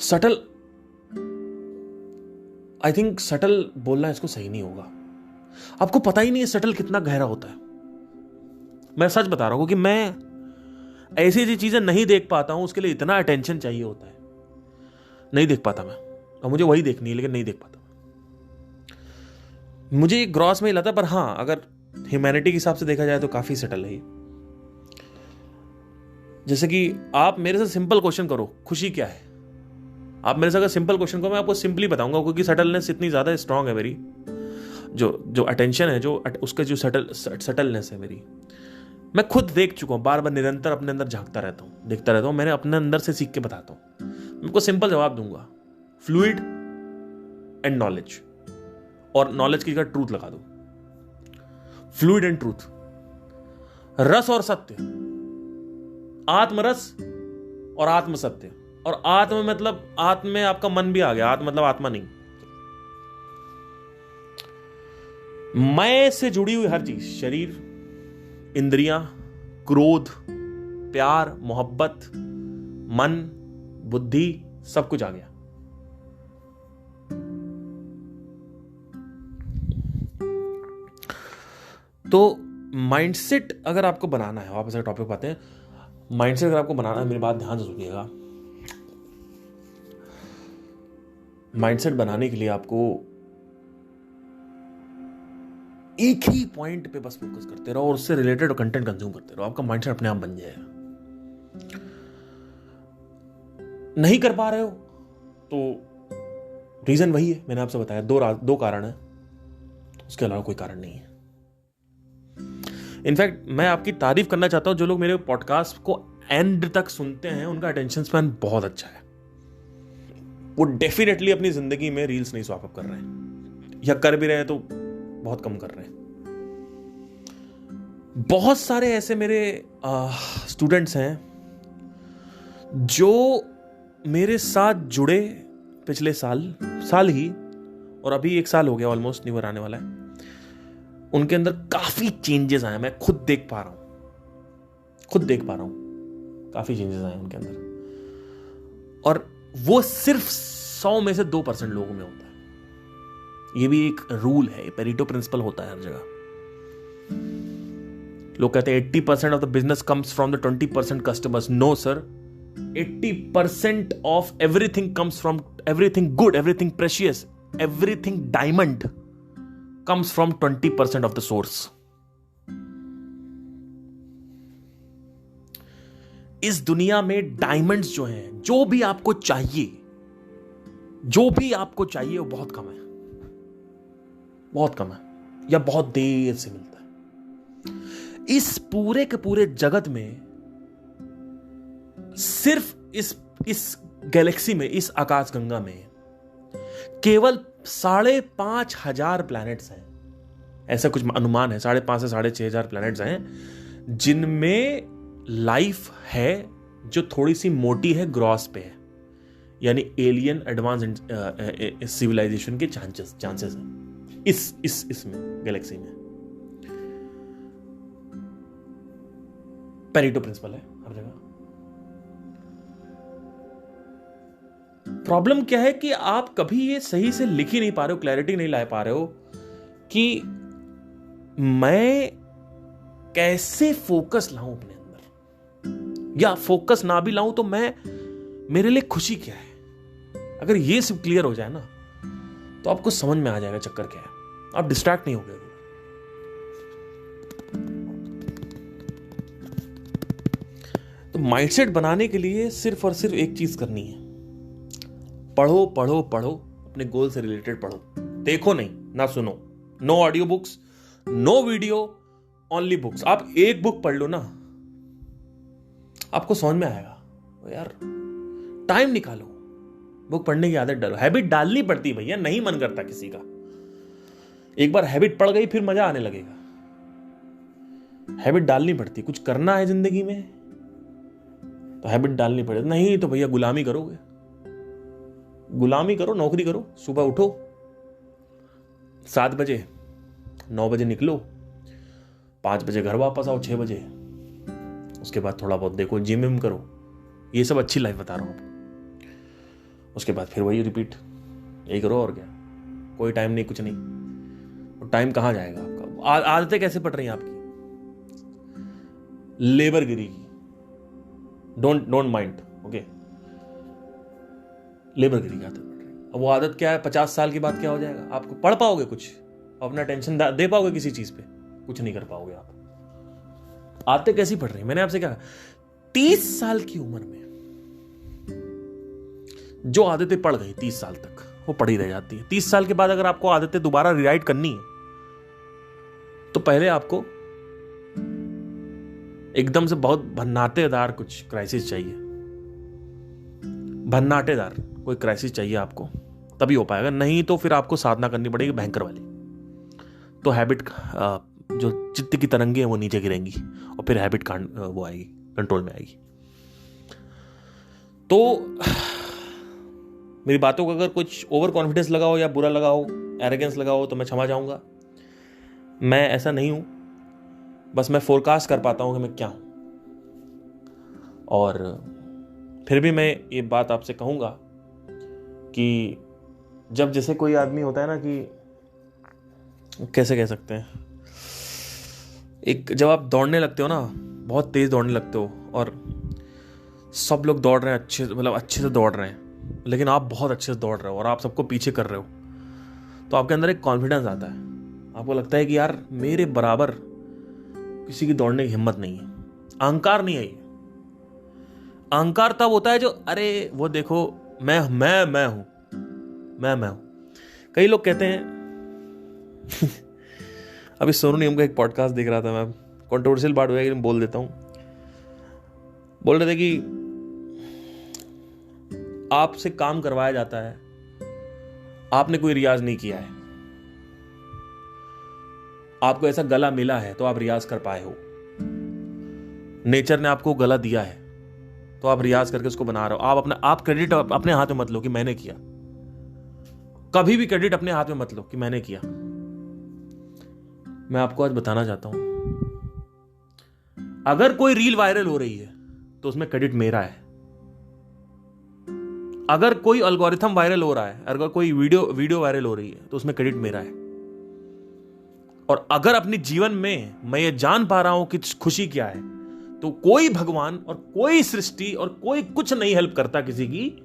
सटल, आई थिंक सटल बोलना इसको सही नहीं होगा, आपको पता ही नहीं है सटल कितना गहरा होता है। मैं सच बता रहा हूं कि मैं ऐसी ऐसी चीजें नहीं देख पाता हूं, उसके लिए इतना अटेंशन चाहिए होता है, नहीं देख पाता मैं, और मुझे वही देखनी है लेकिन नहीं देख पाता। मुझे ग्रॉस में ही लगता, पर हां अगर ह्यूमैनिटी के हिसाब से देखा जाए तो काफी सटल है ये। जैसे कि आप मेरे से सिंपल क्वेश्चन करो, खुशी क्या है, आप मेरे से अगर सिंपल क्वेश्चन को मैं आपको सिंपली बताऊंगा, क्योंकि सटलनेस इतनी ज्यादा स्ट्रांग है मेरी, जो अटेंशन है, जो उसका जो सटलनेस है मेरी, मैं खुद देख चुका हूं, बार बार निरंतर अपने अंदर झांकता रहता हूं, देखता रहता हूं, मैंने अपने अंदर से सीख के बताता हूं। मैं आपको सिंपल जवाब दूंगा, फ्लूइड एंड नॉलेज, और नॉलेज की जगह ट्रूथ लगा दो, फ्लूइड एंड ट्रूथ, रस और सत्य, आत्मरस और आत्मसत्य, और आत्म मतलब आत्म में आपका मन भी आ गया, आत्म मतलब आत्मा नहीं, मैं से जुड़ी हुई हर चीज, शरीर, इंद्रियां, क्रोध, प्यार, मोहब्बत, मन, बुद्धि, सब कुछ आ गया। तो माइंडसेट अगर आपको बनाना है, वापस टॉपिक पे आते हैं, माइंडसेट अगर आपको बनाना है, मेरी बात ध्यान से सुनिएगा, माइंडसेट बनाने के लिए आपको एक ही पॉइंट पे बस फोकस करते रहो और उससे रिलेटेड कंटेंट कंज्यूम करते रहो, आपका माइंडसेट अपने आप बन जाएगा। नहीं कर पा रहे हो तो रीजन वही है, मैंने आपसे बताया, दो कारण है, उसके अलावा कोई कारण नहीं है। इनफैक्ट मैं आपकी तारीफ करना चाहता हूं, जो लोग मेरे पॉडकास्ट को एंड तक सुनते हैं उनका अटेंशन स्पैन बहुत अच्छा है, वो डेफिनेटली अपनी जिंदगी में रील्स नहीं स्वैप अप कर रहे हैं, या कर भी रहे हैं तो बहुत कम कर रहे हैं। बहुत सारे ऐसे मेरे स्टूडेंट्स हैं जो मेरे साथ जुड़े पिछले साल ही, और अभी 1 साल हो गया ऑलमोस्ट, न्यू ईयर आने वाला है, उनके अंदर काफी चेंजेस आए, मैं खुद देख पा रहा हूं, काफी चेंजेस आए उनके अंदर, और वो सिर्फ 100 में से 2% लोगों में होता है। ये भी एक रूल है, पेरेटो प्रिंसिपल होता है हर जगह। लोग कहते हैं 80% of the business comes from the 20% customers. No sir, 80% of everything comes from everything good, everything precious, everything diamond comes from 20% of the source. इस दुनिया में डायमंड्स जो हैं, जो भी आपको चाहिए वो बहुत कम है, या बहुत देर से मिलता है। इस पूरे के पूरे जगत में सिर्फ इस गैलेक्सी में, इस आकाशगंगा में केवल 5,500 प्लैनेट्स हैं, ऐसा कुछ अनुमान है, 5,500 से 6,500 प्लैनेट्स हैं जिनमें लाइफ है जो थोड़ी सी मोटी है, ग्रॉस पे है, यानी एलियन एडवांस सिविलाइजेशन के चांसेस हैं इसमें गैलेक्सी में। पेरेटो प्रिंसिपल है हर जगह। प्रॉब्लम क्या है कि आप कभी ये सही से लिख ही नहीं पा रहे हो, क्लैरिटी नहीं ला पा रहे हो कि मैं कैसे फोकस लाऊं अपने अंदर, या फोकस ना भी लाऊं तो मेरे लिए खुशी क्या है। अगर ये सब क्लियर हो जाए ना, तो आपको समझ में आ जाएगा चक्कर क्या है, आप डिस्ट्रैक्ट नहीं हो गए। तो माइंडसेट बनाने के लिए सिर्फ और सिर्फ एक चीज करनी है, पढ़ो पढ़ो पढ़ो, अपने गोल से रिलेटेड पढ़ो, देखो नहीं ना सुनो, no audio books, no video, only books. आप एक बुक पढ़ लो ना, आपको समझ में आएगा। यार टाइम निकालो, बुक पढ़ने की आदत डालो। हैबिट डालनी पड़ती है भैया, नहीं मन करता किसी का। एक बार हैबिट पड़ गई फिर मजा आने लगेगा। हैबिट डालनी पड़ती, कुछ करना है जिंदगी में तो हैबिट डालनी पड़ेगी, नहीं तो भैया गुलामी करोगे। गुलामी करो, नौकरी करो, सुबह उठो 7 बजे, 9 बजे निकलो, 5 बजे घर वापस आओ 6 बजे, उसके बाद थोड़ा बहुत देखो, जिम विम करो, ये सब अच्छी लाइफ बता रहा हूं। उसके बाद फिर वही रिपीट, यही करो और क्या। कोई टाइम नहीं, कुछ नहीं, और टाइम कहां जाएगा आपका। आदतें कैसे पड़ रही हैं आपकी, लेबरगिरी की, डोंट माइंड, ओके, लेबरगिरी की आदत पड़ रही है। अब वो आदत क्या है, 50 साल के बाद क्या हो जाएगा, आपको पढ़ पाओगे कुछ, अपना टेंशन दे पाओगे किसी चीज पे, कुछ नहीं कर पाओगे आप। आदतें कैसी पड़ रही है, मैंने आपसे कहा 30 साल की उम्र में जो आदतें पड़ गई 30 साल तक वो पड़ी रह जाती है। 30 साल के बाद अगर आपको आदतें दोबारा रिराइट करनी है तो पहले आपको एकदम से बहुत भन्नाटेदार कुछ क्राइसिस चाहिए, भन्नाटेदार कोई क्राइसिस चाहिए आपको, तभी हो पाएगा। नहीं तो फिर आपको साधना करनी पड़ेगी भयंकर वाली, तो हैबिट जो चित्त की तरंगे हैं वो नीचे गिरेंगी और फिर हैबिट वो आएगी, कंट्रोल में आएगी। तो मेरी बातों का अगर कुछ ओवर कॉन्फिडेंस लगा हो या बुरा लगा हो, एरोगेंस लगा हो, तो मैं क्षमा चाहूंगा। मैं ऐसा नहीं हूं, बस मैं फोरकास्ट कर पाता हूं कि मैं क्या हूं। और फिर भी मैं ये बात आपसे कहूंगा कि जब जैसे कोई आदमी होता है ना, कि कैसे कह सकते हैं, एक जब आप दौड़ने लगते हो ना, बहुत तेज दौड़ने लगते हो और सब लोग दौड़ रहे हैं अच्छे से दौड़ रहे हैं, लेकिन आप बहुत अच्छे से दौड़ रहे हो और आप सबको पीछे कर रहे हो, तो आपके अंदर एक कॉन्फिडेंस आता है। आपको लगता है कि यार मेरे बराबर किसी की दौड़ने की हिम्मत नहीं है। अहंकार नहीं है ये। अहंकार तब होता है जो, अरे वो देखो मैं हूं। कई लोग कहते हैं अभी सोनू निगम का एक पॉडकास्ट देख रहा था मैं, कंट्रोवर्शियल बात हुआ लेकिन बोल देता हूं। बोल रहे थे कि आपसे काम करवाया जाता है, आपने कोई रियाज नहीं किया है, आपको ऐसा गला मिला है तो आप रियाज कर पाए हो, नेचर ने आपको गला दिया है तो आप रियाज करके उसको बना रहे हो। आप क्रेडिट अपने हाथ में मत लो कि मैंने किया, कभी भी क्रेडिट अपने हाथ में मत लो कि मैंने किया। मैं आपको आज बताना चाहता हूं, अगर कोई रील वायरल हो रही है तो उसमें क्रेडिट मेरा है। अगर कोई एल्गोरिथम वायरल हो रहा है, अगर कोई वीडियो वायरल हो रही है तो उसमें क्रेडिट मेरा है। और अगर अपने जीवन में मैं ये जान पा रहा हूं कि खुशी क्या है, तो कोई भगवान और कोई सृष्टि और कोई कुछ नहीं हेल्प करता किसी की,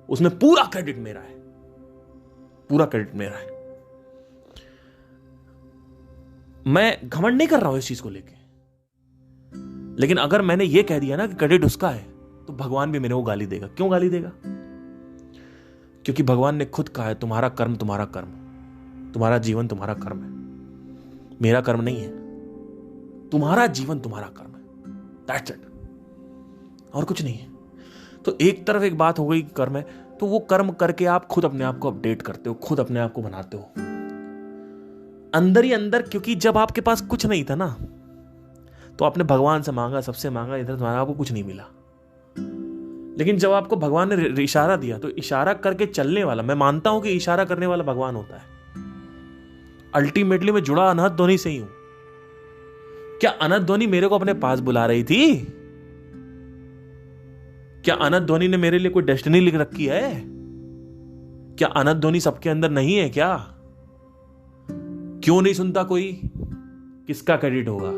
उसमें पूरा क्रेडिट मेरा है, पूरा क्रेडिट मेरा है। मैं घमंड नहीं कर रहा हूं इस चीज को लेके, लेकिन अगर मैंने ये कह दिया ना कि क्रेडिट उसका है, तो भगवान भी मेरे को गाली देगा। क्यों गाली देगा? क्योंकि भगवान ने खुद कहा है, तुम्हारा कर्म तुम्हारा कर्म, तुम्हारा जीवन तुम्हारा कर्म है, मेरा कर्म नहीं है। तुम्हारा जीवन तुम्हारा कर्म है, दैट्स इट, और कुछ नहीं है। तो एक तरफ एक बात हो गई कर्म है, तो वो कर्म करके आप खुद अपने आप को अपडेट करते हो, खुद अपने आप को बनाते हो अंदर ही अंदर। क्योंकि जब आपके पास कुछ नहीं था ना, तो आपने भगवान से मांगा, सबसे मांगा, इधर तुम्हारा आपको कुछ नहीं मिला। लेकिन जब आपको भगवान ने इशारा दिया, तो इशारा करके चलने वाला, मैं मानता हूं कि इशारा करने वाला भगवान होता है। अल्टीमेटली मैं जुड़ा अनहद ध्वनि से ही हूं। क्या अनहद ध्वनि मेरे को अपने पास बुला रही थी? क्या अनहद ध्वनि ने मेरे लिए कोई डेस्टिनी लिख रखी है? क्या अनहद ध्वनि सबके अंदर नहीं है क्या? क्यों नहीं सुनता कोई? किसका क्रेडिट होगा?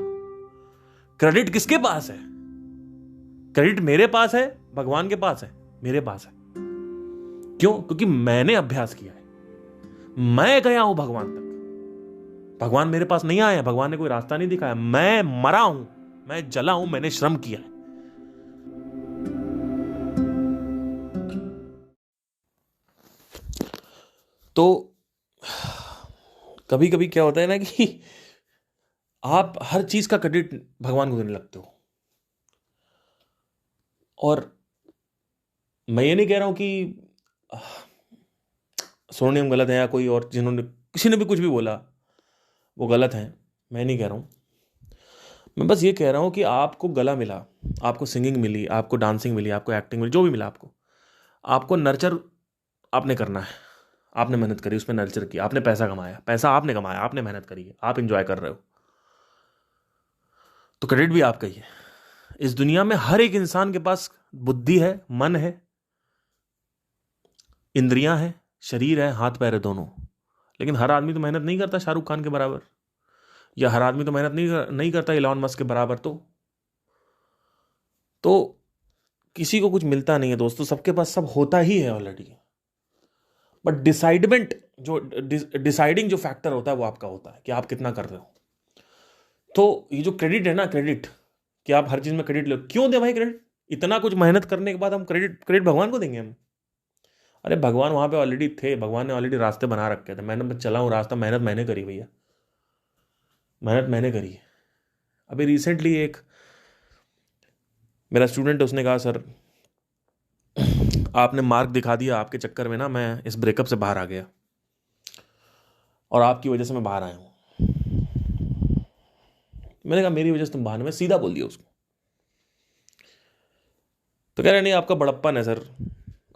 क्रेडिट किसके पास है? क्रेडिट मेरे पास है, भगवान के पास है, मेरे पास है। क्यों? क्योंकि मैंने अभ्यास किया है, मैं गया हूं भगवान तक। भगवान मेरे पास नहीं आया, भगवान ने कोई रास्ता नहीं दिखाया। मैं मरा हूं, मैं जला हूं, मैंने श्रम किया है। तो कभी कभी क्या होता है ना कि आप हर चीज का क्रेडिट भगवान को देने लगते हो। और मैं ये नहीं कह रहा हूं कि सोनियम गलत है या कोई और, जिन्होंने किसी ने भी कुछ भी बोला वो गलत है, मैं नहीं कह रहा हूं। मैं बस ये कह रहा हूं कि आपको गला मिला, आपको सिंगिंग मिली, आपको डांसिंग मिली, आपको एक्टिंग मिली, जो भी मिला आपको, आपको नर्चर आपने करना है। आपने मेहनत करी, उसमें नर्चर किया, आपने पैसा कमाया, पैसा आपने कमाया, आपने मेहनत करी है, आप इंजॉय कर रहे हो, तो क्रेडिट भी आपका ही है। इस दुनिया में हर एक इंसान के पास बुद्धि है, मन है, इंद्रियां हैं, शरीर है, हाथ पैर है दोनों। लेकिन हर आदमी तो मेहनत नहीं करता शाहरुख खान के बराबर, या हर आदमी तो मेहनत नहीं करता इलॉन मस्क के बराबर। तो किसी को कुछ मिलता नहीं है दोस्तों, सबके पास सब होता ही है ऑलरेडी। बट डिसाइडिंग जो फैक्टर होता है वो आपका होता है कि आप कितना कर रहे हो। तो ये जो क्रेडिट है ना, क्रेडिट कि आप हर चीज में क्रेडिट लो, क्यों दे भाई क्रेडिट? इतना कुछ मेहनत करने के बाद हम क्रेडिट भगवान को देंगे हम? अरे भगवान वहां पे ऑलरेडी थे, भगवान ने ऑलरेडी रास्ते बना रखे थे। मैंने चला हूँ रास्ता, मेहनत मैंने करी भैया, मेहनत मैंने करी है। अभी रिसेंटली एक मेरा स्टूडेंट है, उसने कहा सर आपने मार्क दिखा दिया, आपके चक्कर में ना मैं इस ब्रेकअप से बाहर आ गया और आपकी वजह से मैं बाहर आया हूँ। मैंने कहा मेरी वजह से तुम बाहर? मैं सीधा बोल दिया उसको। तो कह रहे नहीं आपका बड़प्पन है सर,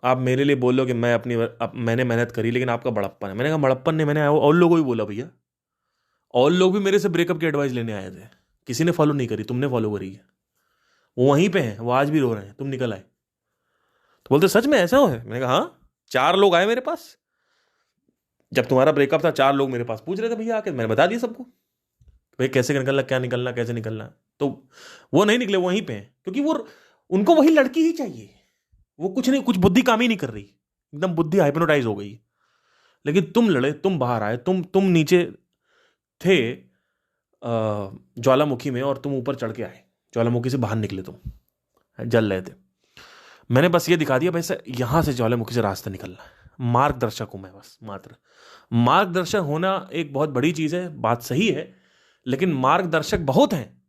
आप मेरे लिए बोलो कि मैंने मेहनत करी, लेकिन आपका बड़प्पन है। मैंने कहा बड़प्पन नहीं, मैंने और लोगों को भी बोला भैया, और लोग भी मेरे से ब्रेकअप की एडवाइस लेने आए थे, किसी ने फॉलो नहीं करी, तुमने फॉलो करी है। वो वहीं पे हैं, वो आज भी रो रहे हैं, तुम निकल आए। तो बोलते सच में ऐसा हो है? मैंने कहा हाँ, 4 लोग आए मेरे पास, जब तुम्हारा ब्रेकअप था 4 लोग मेरे पास पूछ रहे थे भैया आके, मैंने बता दिया सबको भाई कैसे निकलना, क्या निकलना, कैसे निकलना। तो वो नहीं निकले, वहीं पे हैं, क्योंकि वो उनको वही लड़की ही चाहिए। वो कुछ नहीं, कुछ बुद्धि काम ही नहीं कर रही, एकदम बुद्धि हाइप्नोटाइज हो गई। लेकिन तुम लड़े, तुम बाहर आए, तुम नीचे थे ज्वालामुखी में, और तुम ऊपर चढ़ के आए, ज्वालामुखी से बाहर निकले, तुम जल रहे थे। मैंने बस ये दिखा दिया भाई यहां से ज्वालामुखी से रास्ता निकलना है। मार्गदर्शक हूं मैं, बस मात्र। मार्गदर्शक होना एक बहुत बड़ी चीज है, बात सही है, लेकिन मार्गदर्शक बहुत हैं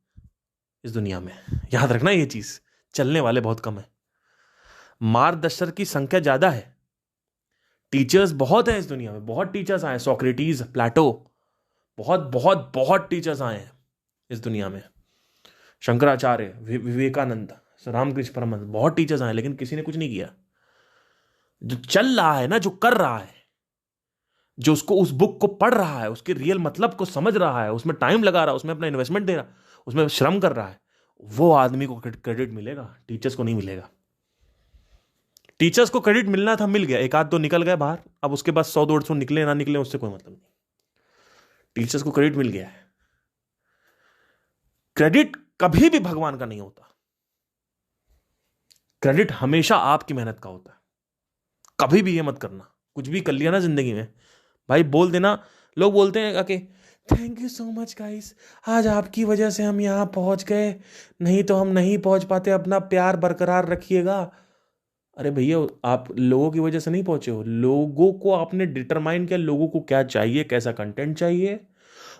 इस दुनिया में, याद रखना ये चीज, चलने वाले बहुत कम है। मार्गदर्शक की संख्या ज्यादा है, टीचर्स बहुत हैं इस दुनिया में, बहुत टीचर्स आए, सोक्रेटिस, प्लेटो, बहुत बहुत बहुत टीचर्स आए हैं इस दुनिया में, शंकराचार्य, विवेकानंद, रामकृष्ण परमहंस, बहुत टीचर्स आए, लेकिन किसी ने कुछ नहीं किया। जो चल रहा है ना, जो कर रहा है, जो उसको उस बुक को पढ़ रहा है, उसके रियल मतलब को समझ रहा है, उसमें टाइम लगा रहा है, उसमें अपना इन्वेस्टमेंट दे रहा है, उसमें श्रम कर रहा है, वो आदमी को क्रेडिट मिलेगा, टीचर्स को नहीं मिलेगा। टीचर्स को क्रेडिट मिलना था, मिल गया, एक आध तो निकल गए बाहर, अब उसके बाद 100-150 निकले ना निकले उससे कोई मतलब नहीं, टीचर्स को क्रेडिट मिल गया है। क्रेडिट कभी भी भगवान का नहीं होता, क्रेडिट हमेशा आपकी मेहनत का होता है। कभी भी ये मत करना, कुछ भी कर लिया ना जिंदगी में भाई, बोल देना। लोग बोलते हैं आके thank you so much guys, आज आपकी वजह से हम यहां पहुंच गए, नहीं तो हम नहीं पहुंच पाते, अपना प्यार बरकरार रखिएगा। अरे भैया, आप लोगों की वजह से नहीं पहुंचे हो, लोगों को आपने डिटरमाइन किया, लोगों को क्या चाहिए, कैसा कंटेंट चाहिए,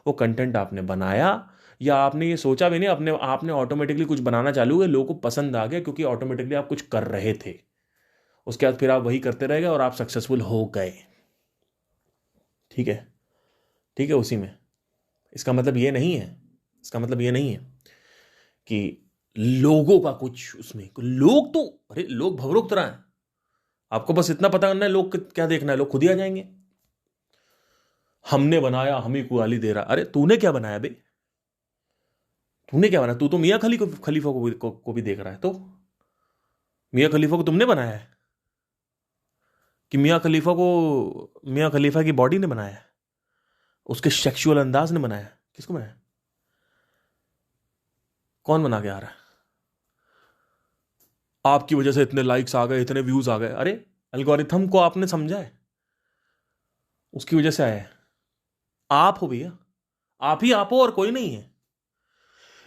वो कंटेंट आपने बनाया, या आपने ये सोचा भी नहीं, आपने ऑटोमेटिकली कुछ बनाना चालू किया, लोगों को पसंद आ गया क्योंकि ऑटोमेटिकली आप कुछ कर रहे थे, उसके बाद फिर आप वही करते रह गए और आप सक्सेसफुल हो गए। ठीक है, ठीक है, उसी में। इसका मतलब ये नहीं है, इसका मतलब ये नहीं है कि लोगों का कुछ उसमें, लोग तो, अरे लोग भवरोग तरह हैं, आपको बस इतना पता करना है लोग क्या देखना है, लोग खुद ही आ जाएंगे। हमने बनाया, हम ही को गाली दे रहा, अरे तूने क्या बनाया बे, तूने क्या बनाया? तू तो मियां खलीफा को भी देख रहा है, तो मियां खलीफा को तुमने बनाया है कि मियां खलीफा की बॉडी ने बनाया है, उसके सेक्सुअल अंदाज ने बनाया? किसको बनाया? कौन बना के आ रहा है? आपकी वजह से इतने लाइक्स आ गए, इतने व्यूज आ गए, अरे एल्गोरिथम को आपने समझा है, उसकी वजह से आया है। आप हो भैया, आप ही आप हो और कोई नहीं है।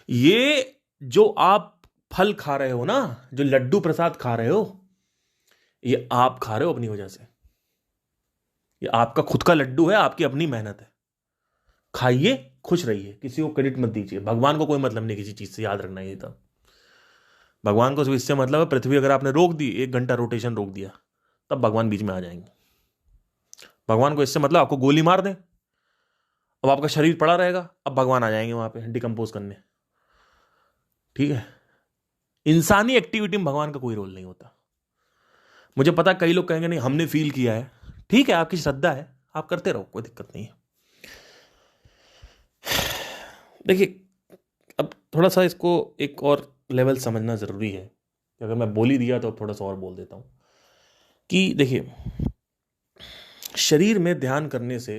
ये जो आप फल खा रहे हो ना, जो लड्डू प्रसाद खा रहे हो, ये आप खा रहे हो अपनी वजह से। ये आपका खुद का लड्डू है, आपकी अपनी मेहनत है, खाइए, खुश रहिए, किसी को क्रेडिट मत दीजिए। भगवान को कोई मतलब नहीं किसी चीज से, याद रखना ये था। भगवान को सिर्फ इससे मतलब है, पृथ्वी अगर आपने रोक दी, 1 घंटा रोटेशन रोक दिया, तब भगवान बीच में आ जाएंगे। भगवान को इससे मतलब आपको गोली मार दें, अब आपका शरीर पड़ा रहेगा, अब भगवान आ जाएंगे वहां पे डिकम्पोज करने। ठीक है, इंसानी एक्टिविटी में भगवान का कोई रोल नहीं होता। मुझे पता कई लोग कहेंगे नहीं हमने फील किया है, ठीक है, आपकी श्रद्धा है, आप करते रहो, कोई दिक्कत नहीं है। देखिए, अब थोड़ा सा इसको एक और लेवल समझना जरूरी है, अगर मैं बोल ही दिया तो थोड़ा सा और बोल देता हूं कि देखिए, शरीर में ध्यान करने से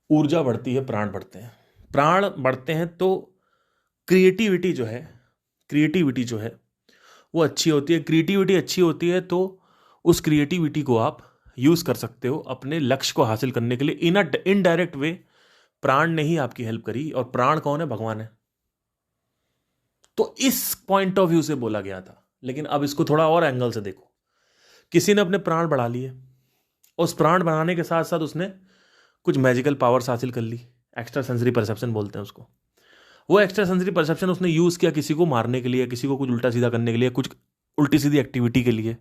ऊर्जा बढ़ती है, प्राण बढ़ते हैं। प्राण बढ़ते हैं तो क्रिएटिविटी जो है वो अच्छी होती है। क्रिएटिविटी अच्छी होती है तो उस क्रिएटिविटी को आप यूज कर सकते हो अपने लक्ष्य को हासिल करने के लिए। इन अ इनडायरेक्ट वे प्राण ने ही आपकी हेल्प करी, और प्राण कौन है? भगवान है। तो इस पॉइंट ऑफ व्यू से बोला गया था। लेकिन अब इसको थोड़ा और एंगल से देखो, किसी ने अपने प्राण बढ़ा लिए, उस प्राण बढ़ाने के साथ साथ उसने कुछ मैजिकल पावर्स हासिल कर ली, एक्स्ट्रा सेंसरी परसेप्शन बोलते हैं उसको। वो एक्स्ट्रा सेंसरी परसेप्शन उसने यूज किया किसी को मारने के लिए, किसी को कुछ उल्टा सीधा करने के लिए, कुछ उल्टी सीधी एक्टिविटी के लिए।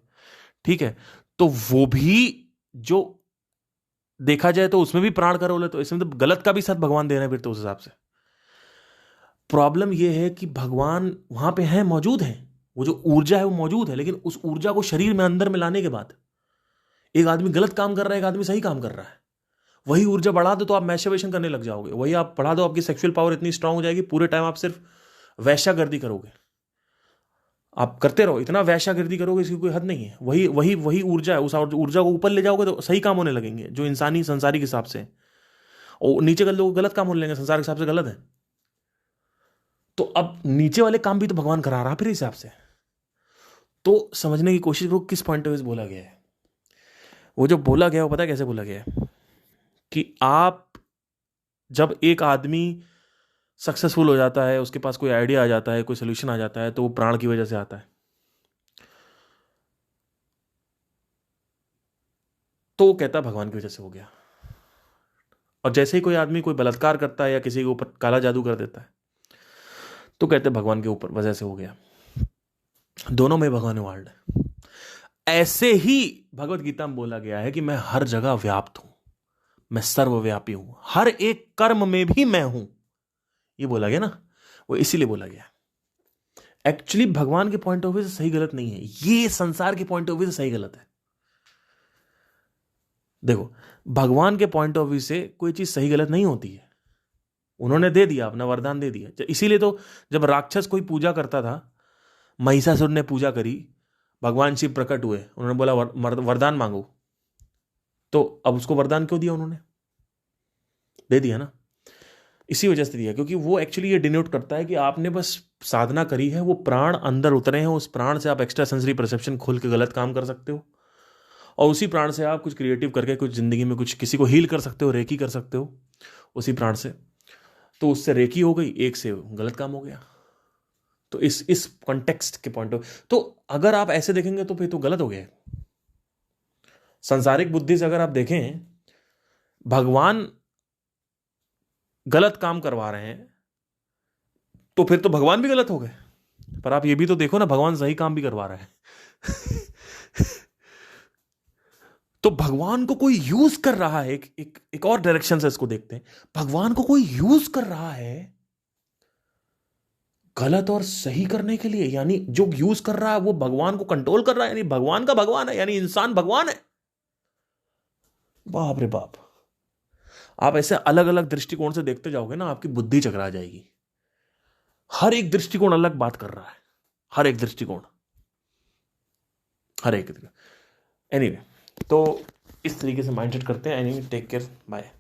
ठीक है, तो वो भी जो देखा जाए तो उसमें भी प्राण का रोल है, तो इसमें तो गलत का भी साथ भगवान दे रहे हैं फिर तो उस हिसाब से। प्रॉब्लम यह है कि भगवान वहां पे है, मौजूद है, वो जो ऊर्जा है वो मौजूद है, लेकिन उस ऊर्जा को शरीर में अंदर में लाने के बाद एक आदमी गलत काम कर रहा है, एक आदमी सही काम कर रहा है, वही ऊर्जा बढ़ा दो तो आप मैस्टरबेशन करने लग जाओगे, वही आप बढ़ा दो, आपकी सेक्सुअल पावर इतनी स्ट्रांग हो जाएगी, पूरे टाइम आप सिर्फ वैश्यागर्दी करोगे, आप करते रहो, इतना वैश्यागर्दी करोगे इसकी कोई हद नहीं है। वही वही वही ऊर्जा है, उस ऊर्जा को ऊपर ले जाओगे तो सही काम होने लगेंगे जो इंसानी संसारिक हिसाब से, और नीचे कर लोग गलत काम होने लगेंगे, संसार के हिसाब से गलत है। तो अब नीचे वाले काम भी तो भगवान करा रहा फिर हिसाब से। तो समझने की कोशिश करो किस पॉइंट ऑफ व्यू से बोला गया है। वो जो बोला गया वो पता है कैसे बोला गया है कि आप जब एक आदमी सक्सेसफुल हो जाता है, उसके पास कोई आइडिया आ जाता है, कोई सोल्यूशन आ जाता है, तो वो प्राण की वजह से आता है। तो वो कहता है भगवान की वजह से हो गया। और जैसे ही कोई आदमी कोई बलात्कार करता है या किसी के ऊपर काला जादू कर देता है, तो कहते हैं भगवान के ऊपर वजह से हो गया। दोनों में भगवान इन्वॉल्व है। ऐसे ही भगवत गीता में बोला गया है कि मैं हर जगह व्याप्त हूं, मैं सर्वव्यापी हूं, हर एक कर्म में भी मैं हूं। ये बोला गया ना, वो इसीलिए बोला गया। एक्चुअली भगवान के पॉइंट ऑफ व्यू से सही गलत नहीं है, ये संसार के पॉइंट ऑफ व्यू से सही गलत है। देखो, भगवान के पॉइंट ऑफ व्यू से कोई चीज सही गलत नहीं होती है, उन्होंने दे दिया, अपना वरदान दे दिया। इसीलिए तो जब राक्षस कोई पूजा करता था, महिषासुर ने पूजा करी, भगवान शिव प्रकट हुए, उन्होंने बोला वरदान मांगो, तो अब उसको वरदान क्यों दिया? उन्होंने दे दिया ना, इसी वजह से दिया, क्योंकि वो एक्चुअली ये डिनोट करता है कि आपने बस साधना करी है, वो प्राण अंदर उतरे हैं, उस प्राण से आप एक्स्ट्रा सेंसरी परसेप्शन खोल के गलत काम कर सकते हो, और उसी प्राण से आप कुछ क्रिएटिव करके कुछ जिंदगी में कुछ किसी को हील कर सकते हो, रेकी कर सकते हो उसी प्राण से। तो उससे रेकी हो गई, एक से गलत काम हो गया। तो इस कॉन्टेक्स्ट के पॉइंट ऑफ, तो अगर आप ऐसे देखेंगे तो फिर तो गलत हो गया। संसारिक बुद्धि से अगर आप देखें, भगवान गलत काम करवा रहे हैं तो फिर तो भगवान भी गलत हो गए। पर आप ये भी तो देखो ना, भगवान सही काम भी करवा रहा है। तो भगवान को कोई यूज कर रहा है, एक और डायरेक्शन से इसको देखते हैं, भगवान को कोई यूज कर रहा है गलत और सही करने के लिए, यानी जो यूज कर रहा है वो भगवान को कंट्रोल कर रहा है, यानी भगवान का भगवान है, यानी इंसान भगवान है। बाप रे बाप, आप ऐसे अलग अलग दृष्टिकोण से देखते जाओगे ना, आपकी बुद्धि चकरा जाएगी। हर एक दृष्टिकोण अलग बात कर रहा है, हर एक दृष्टिकोण, हर एक। एनीवे, तो इस तरीके से माइंडसेट करते हैं। Anyway, take care, bye.